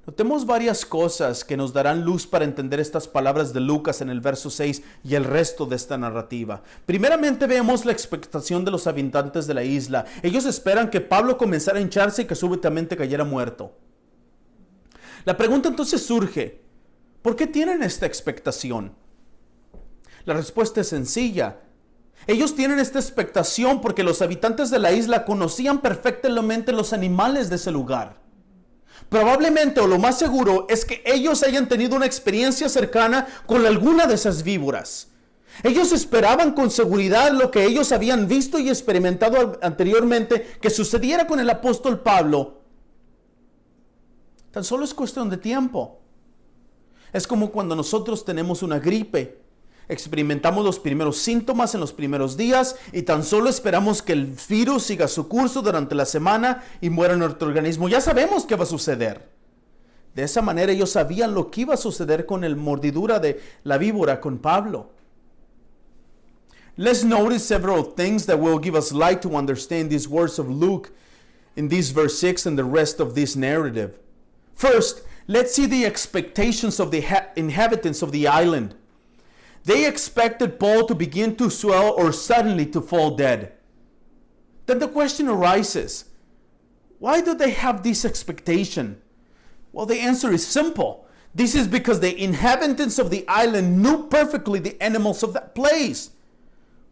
Notemos varias cosas que nos darán luz para entender estas palabras de Lucas en el verso 6 y el resto de esta narrativa. Primeramente vemos la expectación de los habitantes de la isla. Ellos esperan que Pablo comenzara a hincharse y que súbitamente cayera muerto. La pregunta entonces surge, ¿por qué tienen esta expectación? La respuesta es sencilla. Ellos tienen esta expectación porque los habitantes de la isla conocían perfectamente los animales de ese lugar. Probablemente, o lo más seguro, es que ellos hayan tenido una experiencia cercana con alguna de esas víboras. Ellos esperaban con seguridad lo que ellos habían visto y experimentado anteriormente que sucediera con el apóstol Pablo. Tan solo es cuestión de tiempo. Es como cuando nosotros tenemos una gripe. Experimentamos los primeros síntomas en los primeros días y tan solo esperamos que el virus siga su curso durante la semana y muera nuestro organismo. Ya sabemos qué va a suceder. De esa manera ellos sabían lo que iba a suceder con la mordidura de la víbora con Pablo. Let's notice several things that will give us light to understand these words of Luke in this verse 6 and the rest of this narrative. First, let's see the expectations of the inhabitants of the island. They expected Paul to begin to swell or suddenly to fall dead. Then the question arises, why do they have this expectation? Well, the answer is simple. This is because the inhabitants of the island knew perfectly the animals of that place.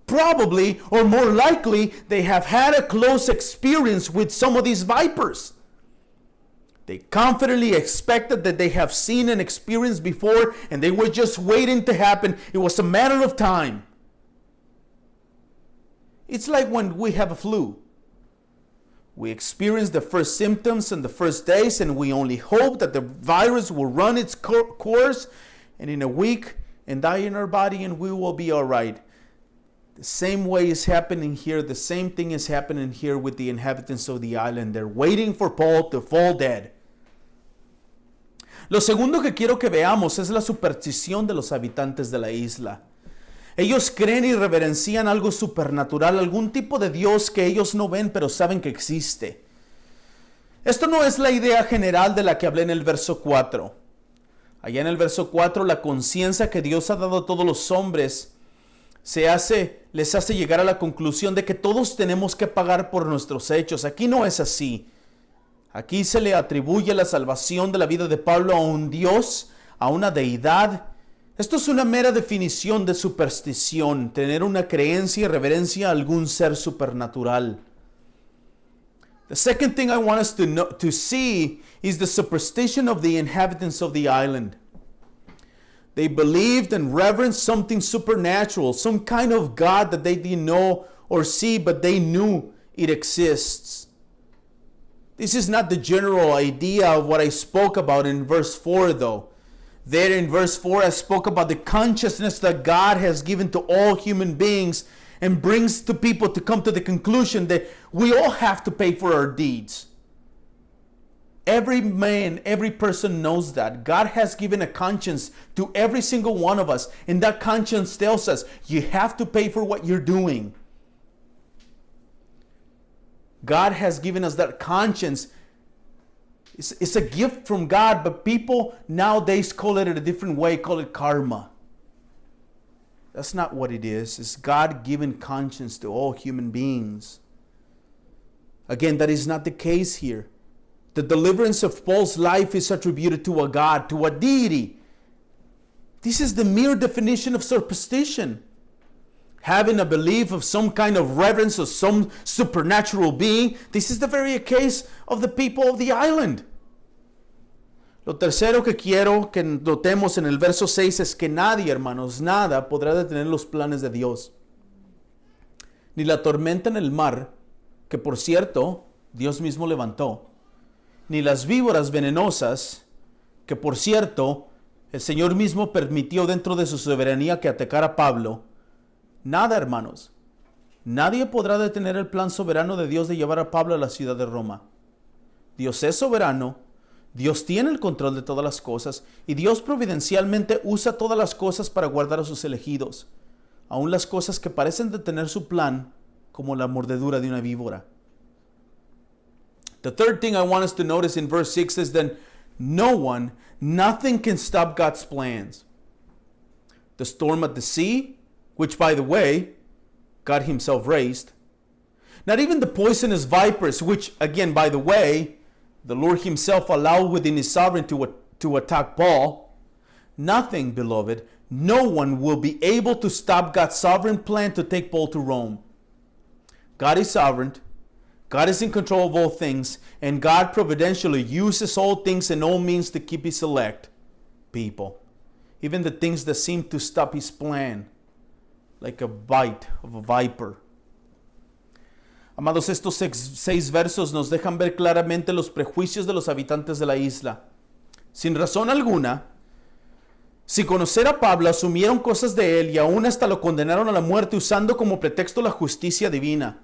Probably, or more likely, they have had a close experience with some of these vipers. They confidently expected that they have seen and experienced before, and they were just waiting to happen. It was a matter of time. It's like when we have a flu. We experience the first symptoms in the first days, and we only hope that the virus will run its course, and in a week, and die in our body, and we will be all right. The same way is happening here. The same thing is happening here with the inhabitants of the island. They're waiting for Paul to fall dead. Lo segundo que quiero que veamos es la superstición de los habitantes de la isla. Ellos creen y reverencian algo supernatural, algún tipo de Dios que ellos no ven pero saben que existe. Esto no es la idea general de la que hablé en el verso 4. Allá en el verso 4, la conciencia que Dios ha dado a todos los hombres les hace llegar a la conclusión de que todos tenemos que pagar por nuestros hechos. Aquí no es así. Aquí se le atribuye la salvación de la vida de Pablo a un Dios, a una deidad. Esto es una mera definición de superstición, tener una creencia y reverencia a algún ser supernatural. The second thing I want us to see is the superstition of the inhabitants of the island. They believed and reverenced something supernatural, some kind of God that they didn't know or see, but they knew it exists. This is not the general idea of what I spoke about in verse 4 though. There in verse 4 I spoke about the consciousness that God has given to all human beings and brings to people to come to the conclusion that we all have to pay for our deeds. Every man, every person knows that. God has given a conscience to every single one of us, and that conscience tells us you have to pay for what you're doing. God has given us that conscience. It's a gift from God, but people nowadays call it a different way, call it karma. That's not what it is. It's God-given conscience to all human beings. Again, that is not the case here. The deliverance of Paul's life is attributed to a God, to a deity. This is the mere definition of superstition. Having a belief of some kind of reverence of some supernatural being. This is the very case of the people of the island. Lo tercero que quiero que notemos en el verso 6 es que nadie, hermanos, nada podrá detener los planes de Dios. Ni la tormenta en el mar, que por cierto, Dios mismo levantó. Ni las víboras venenosas, que por cierto, el Señor mismo permitió dentro de su soberanía que atacara a Pablo. Nada, hermanos. Nadie podrá detener el plan soberano de Dios de llevar a Pablo a la ciudad de Roma. Dios es soberano, Dios tiene el control de todas las cosas y Dios providencialmente usa todas las cosas para guardar a sus elegidos, aun las cosas que parecen detener su plan, como la mordedura de una víbora. The third thing I want us to notice in verse 6 is that nothing can stop God's plans. The storm at the sea, which, by the way, God himself raised. Not even the poisonous vipers, which, again, by the way, the Lord himself allowed within his sovereignty to attack Paul. Nothing, beloved, no one will be able to stop God's sovereign plan to take Paul to Rome. God is sovereign. God is in control of all things, and God providentially uses all things and all means to keep his elect people. Even the things that seem to stop his plan. like a bite of a viper. Amados, estos seis versos nos dejan ver claramente los prejuicios de los habitantes de la isla. Sin razón alguna, sin conocer a Pablo, asumieron cosas de él y aún hasta lo condenaron a la muerte usando como pretexto la justicia divina.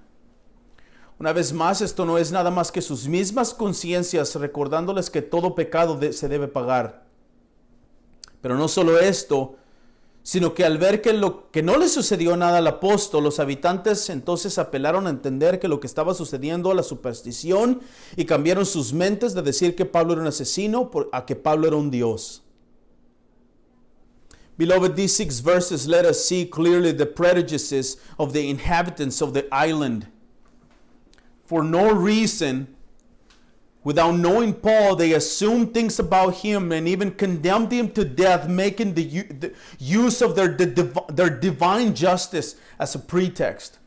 Una vez más, esto no es nada más que sus mismas conciencias recordándoles que todo pecado se debe pagar. Pero no solo esto, sino que al ver que no le sucedió nada al apóstol, los habitantes entonces apelaron a entender que lo que estaba sucediendo a la superstición y cambiaron sus mentes de decir que Pablo era un asesino a que Pablo era un dios. Beloved, these 6 verses let us see clearly the prejudices of the inhabitants of the island. For no reason, without knowing Paul, they assumed things about him and even condemned him to death, making the use of their divine justice as a pretext.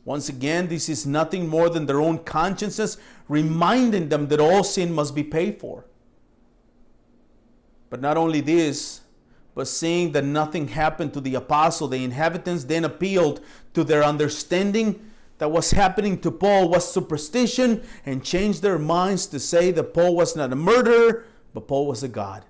Once again, this is nothing more than their own consciences reminding them that all sin must be paid for. But not only this, but seeing that nothing happened to the apostle, the inhabitants then appealed to their understanding that what's happening to Paul was superstition and changed their minds to say that Paul was not a murderer, but Paul was a god.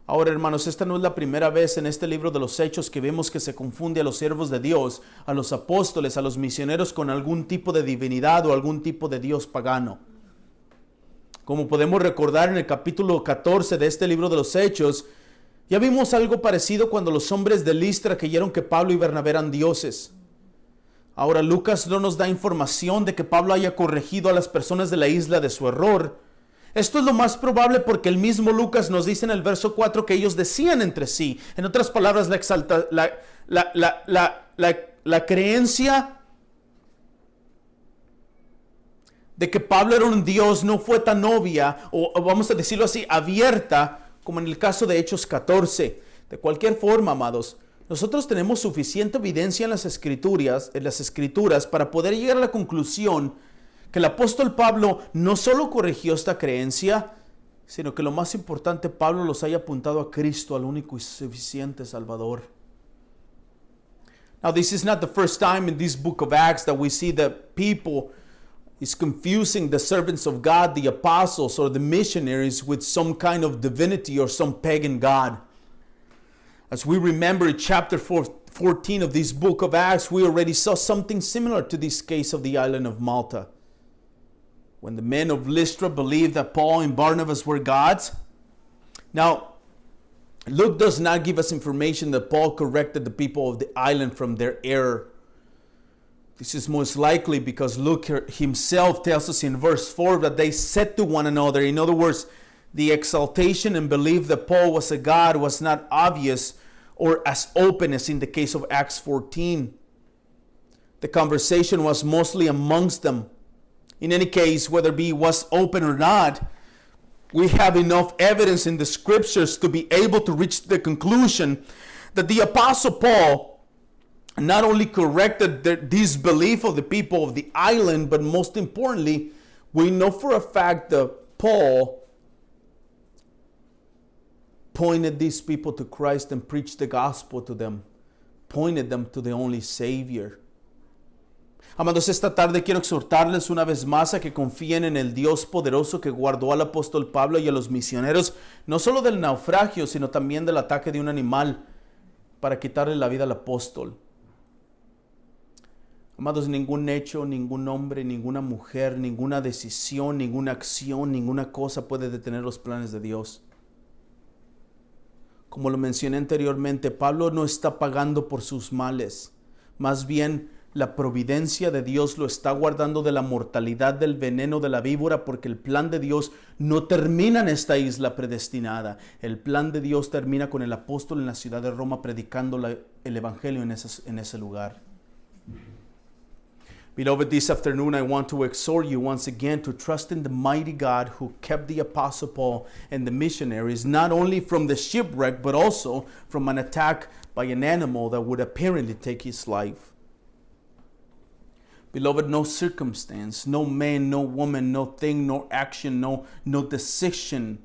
Ahora, hermanos, esta no es la primera vez en este libro de los Hechos que vemos que se confunde a los siervos de Dios, a los apóstoles, a los misioneros con algún tipo de divinidad o algún tipo de Dios pagano. Como podemos recordar en el capítulo 14 de este libro de los Hechos, ya vimos algo parecido cuando los hombres de Listra creyeron que Pablo y Bernabé eran dioses. Ahora Lucas no nos da información de que Pablo haya corregido a las personas de la isla de su error. Esto es lo más probable porque el mismo Lucas nos dice en el verso 4 que ellos decían entre sí. En otras palabras, la creencia de que Pablo era un dios no fue tan obvia, o vamos a decirlo así, abierta, como en el caso de Hechos 14. De cualquier forma, amados, nosotros tenemos suficiente evidencia en las escrituras para poder llegar a la conclusión que el apóstol Pablo no solo corrigió esta creencia, sino que lo más importante, Pablo los haya apuntado a Cristo, al único y suficiente Salvador. Now, this is not the first time in this book of Acts that we see that people is confusing the servants of God, the apostles or the missionaries with some kind of divinity or some pagan god. As we remember in chapter 14 of this book of Acts, we already saw something similar to this case of the island of Malta. When the men of Lystra believed that Paul and Barnabas were gods. Now, Luke does not give us information that Paul corrected the people of the island from their error. This is most likely because Luke himself tells us in verse 4 that they said to one another. In other words, the exaltation and belief that Paul was a god was not obvious or as open as in the case of Acts 14. The conversation was mostly amongst them. In any case, whether it was open or not, we have enough evidence in the scriptures to be able to reach the conclusion that the Apostle Paul not only corrected the disbelief of the people of the island, but most importantly, we know for a fact that Paul pointed these people to Christ and preached the gospel to them, pointed them to the only Savior. Amados, esta tarde quiero exhortarles una vez más a que confíen en el Dios poderoso que guardó al apóstol Pablo y a los misioneros, no solo del naufragio, sino también del ataque de un animal para quitarle la vida al apóstol. Amados, ningún hecho, ningún hombre, ninguna mujer, ninguna decisión, ninguna acción, ninguna cosa puede detener los planes de Dios. Como lo mencioné anteriormente, Pablo no está pagando por sus males. Más bien, la providencia de Dios lo está guardando de la mortalidad del veneno de la víbora, porque el plan de Dios no termina en esta isla predestinada. El plan de Dios termina con el apóstol en la ciudad de Roma predicando el evangelio en ese lugar. Beloved, this afternoon I want to exhort you once again to trust in the mighty God who kept the Apostle Paul and the missionaries not only from the shipwreck but also from an attack by an animal that would apparently take his life. Beloved, no circumstance, no man, no woman, no thing, no action, no decision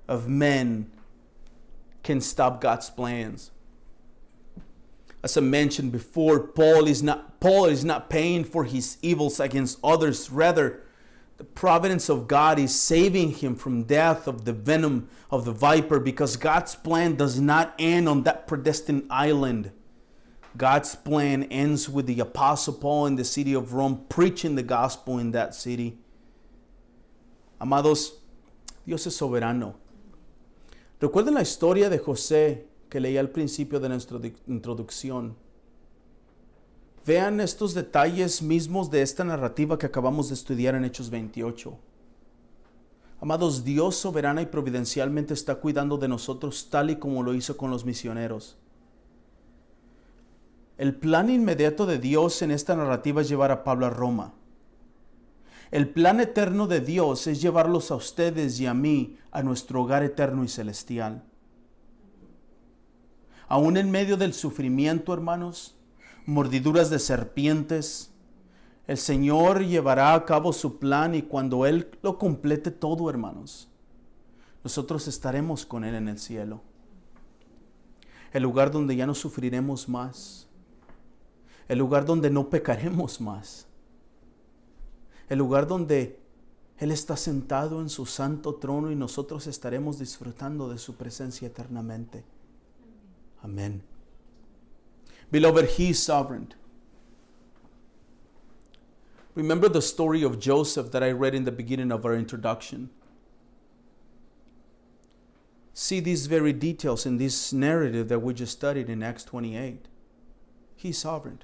of men can stop God's plans. As I mentioned before, Paul is not paying for his evils against others. Rather, the providence of God is saving him from death of the venom of the viper, because God's plan does not end on that predestined island. God's plan ends with the Apostle Paul in the city of Rome, preaching the gospel in that city. Amados, Dios es soberano. Recuerden la historia de José que leí al principio de nuestra introducción. Vean estos detalles mismos de esta narrativa que acabamos de estudiar en Hechos 28. Amados, Dios soberana y providencialmente está cuidando de nosotros tal y como lo hizo con los misioneros. El plan inmediato de Dios en esta narrativa es llevar a Pablo a Roma. El plan eterno de Dios es llevarlos a ustedes y a mí a nuestro hogar eterno y celestial. Aún en medio del sufrimiento, hermanos, mordiduras de serpientes, el Señor llevará a cabo su plan, y cuando Él lo complete todo, hermanos, nosotros estaremos con Él en el cielo. El lugar donde ya no sufriremos más. El lugar donde no pecaremos más. El lugar donde Él está sentado en su santo trono y nosotros estaremos disfrutando de su presencia eternamente. Amén. Beloved, He is sovereign. Remember the story of Joseph that I read in the beginning of our introduction. See these very details in this narrative that we just studied in Acts 28. He is sovereign.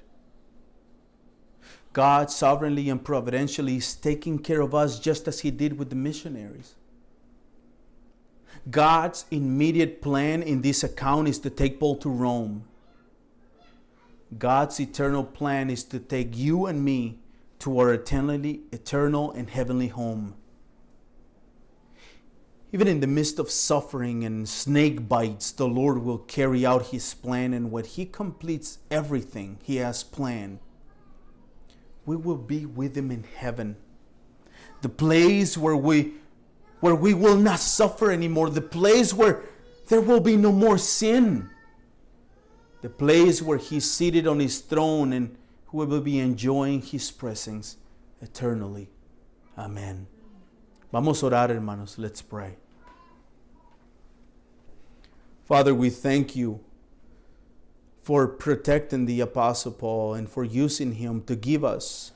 God sovereignly and providentially is taking care of us just as He did with the missionaries. God's immediate plan in this account is to take Paul to Rome. God's eternal plan is to take you and me to our eternal and heavenly home. Even in the midst of suffering and snake bites, the Lord will carry out His plan, and when He completes everything He has planned, we will be with Him in heaven. The place where we will not suffer anymore. The place where there will be no more sin. The place where He's seated on His throne and we will be enjoying His presence eternally. Amen. Vamos a orar, hermanos. Let's pray. Father, we thank You for protecting the Apostle Paul and for using him to give us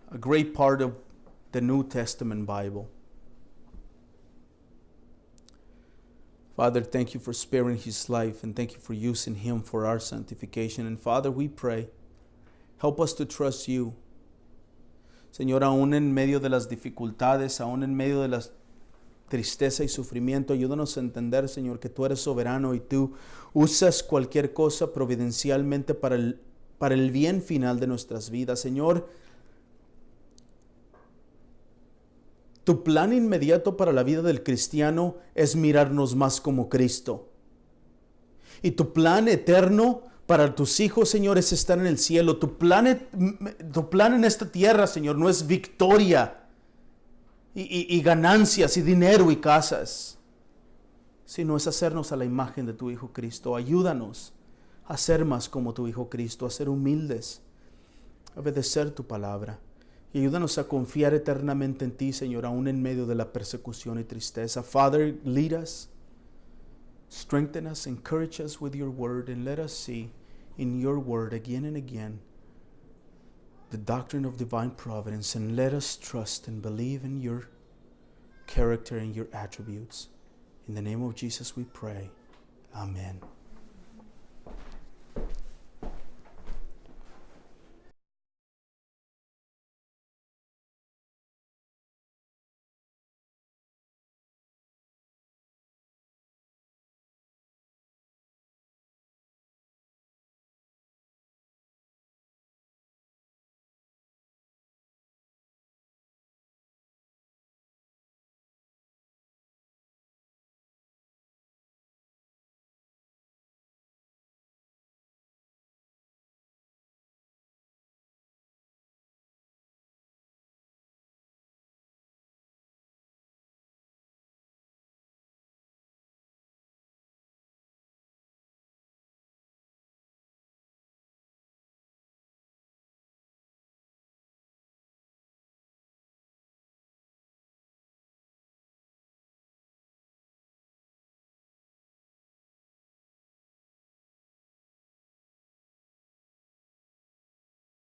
a great part of the New Testament Bible. Father, thank You for sparing his life, and thank You for using him for our sanctification. And Father, we pray, help us to trust You. Señor, aún en medio de las dificultades, aún en medio de las tristeza y sufrimiento, ayúdanos a entender, Señor, que Tú eres soberano y Tú usas cualquier cosa providencialmente para el bien final de nuestras vidas. Señor, Tu plan inmediato para la vida del cristiano es mirarnos más como Cristo. Y Tu plan eterno para Tus hijos, Señor, es estar en el cielo. Tu plan en esta tierra, Señor, no es victoria y ganancias y dinero y casas, sino es hacernos a la imagen de Tu Hijo Cristo. Ayúdanos a ser más como Tu Hijo Cristo, a ser humildes, a obedecer Tu palabra. Y ayúdanos a confiar eternamente en Ti, Señor, aún en medio de la persecución y tristeza. Father, lead us, strengthen us, encourage us with Your word, and let us see in Your word again and again the doctrine of divine providence, and let us trust and believe in Your character and Your attributes. In the name of Jesus we pray. Amen.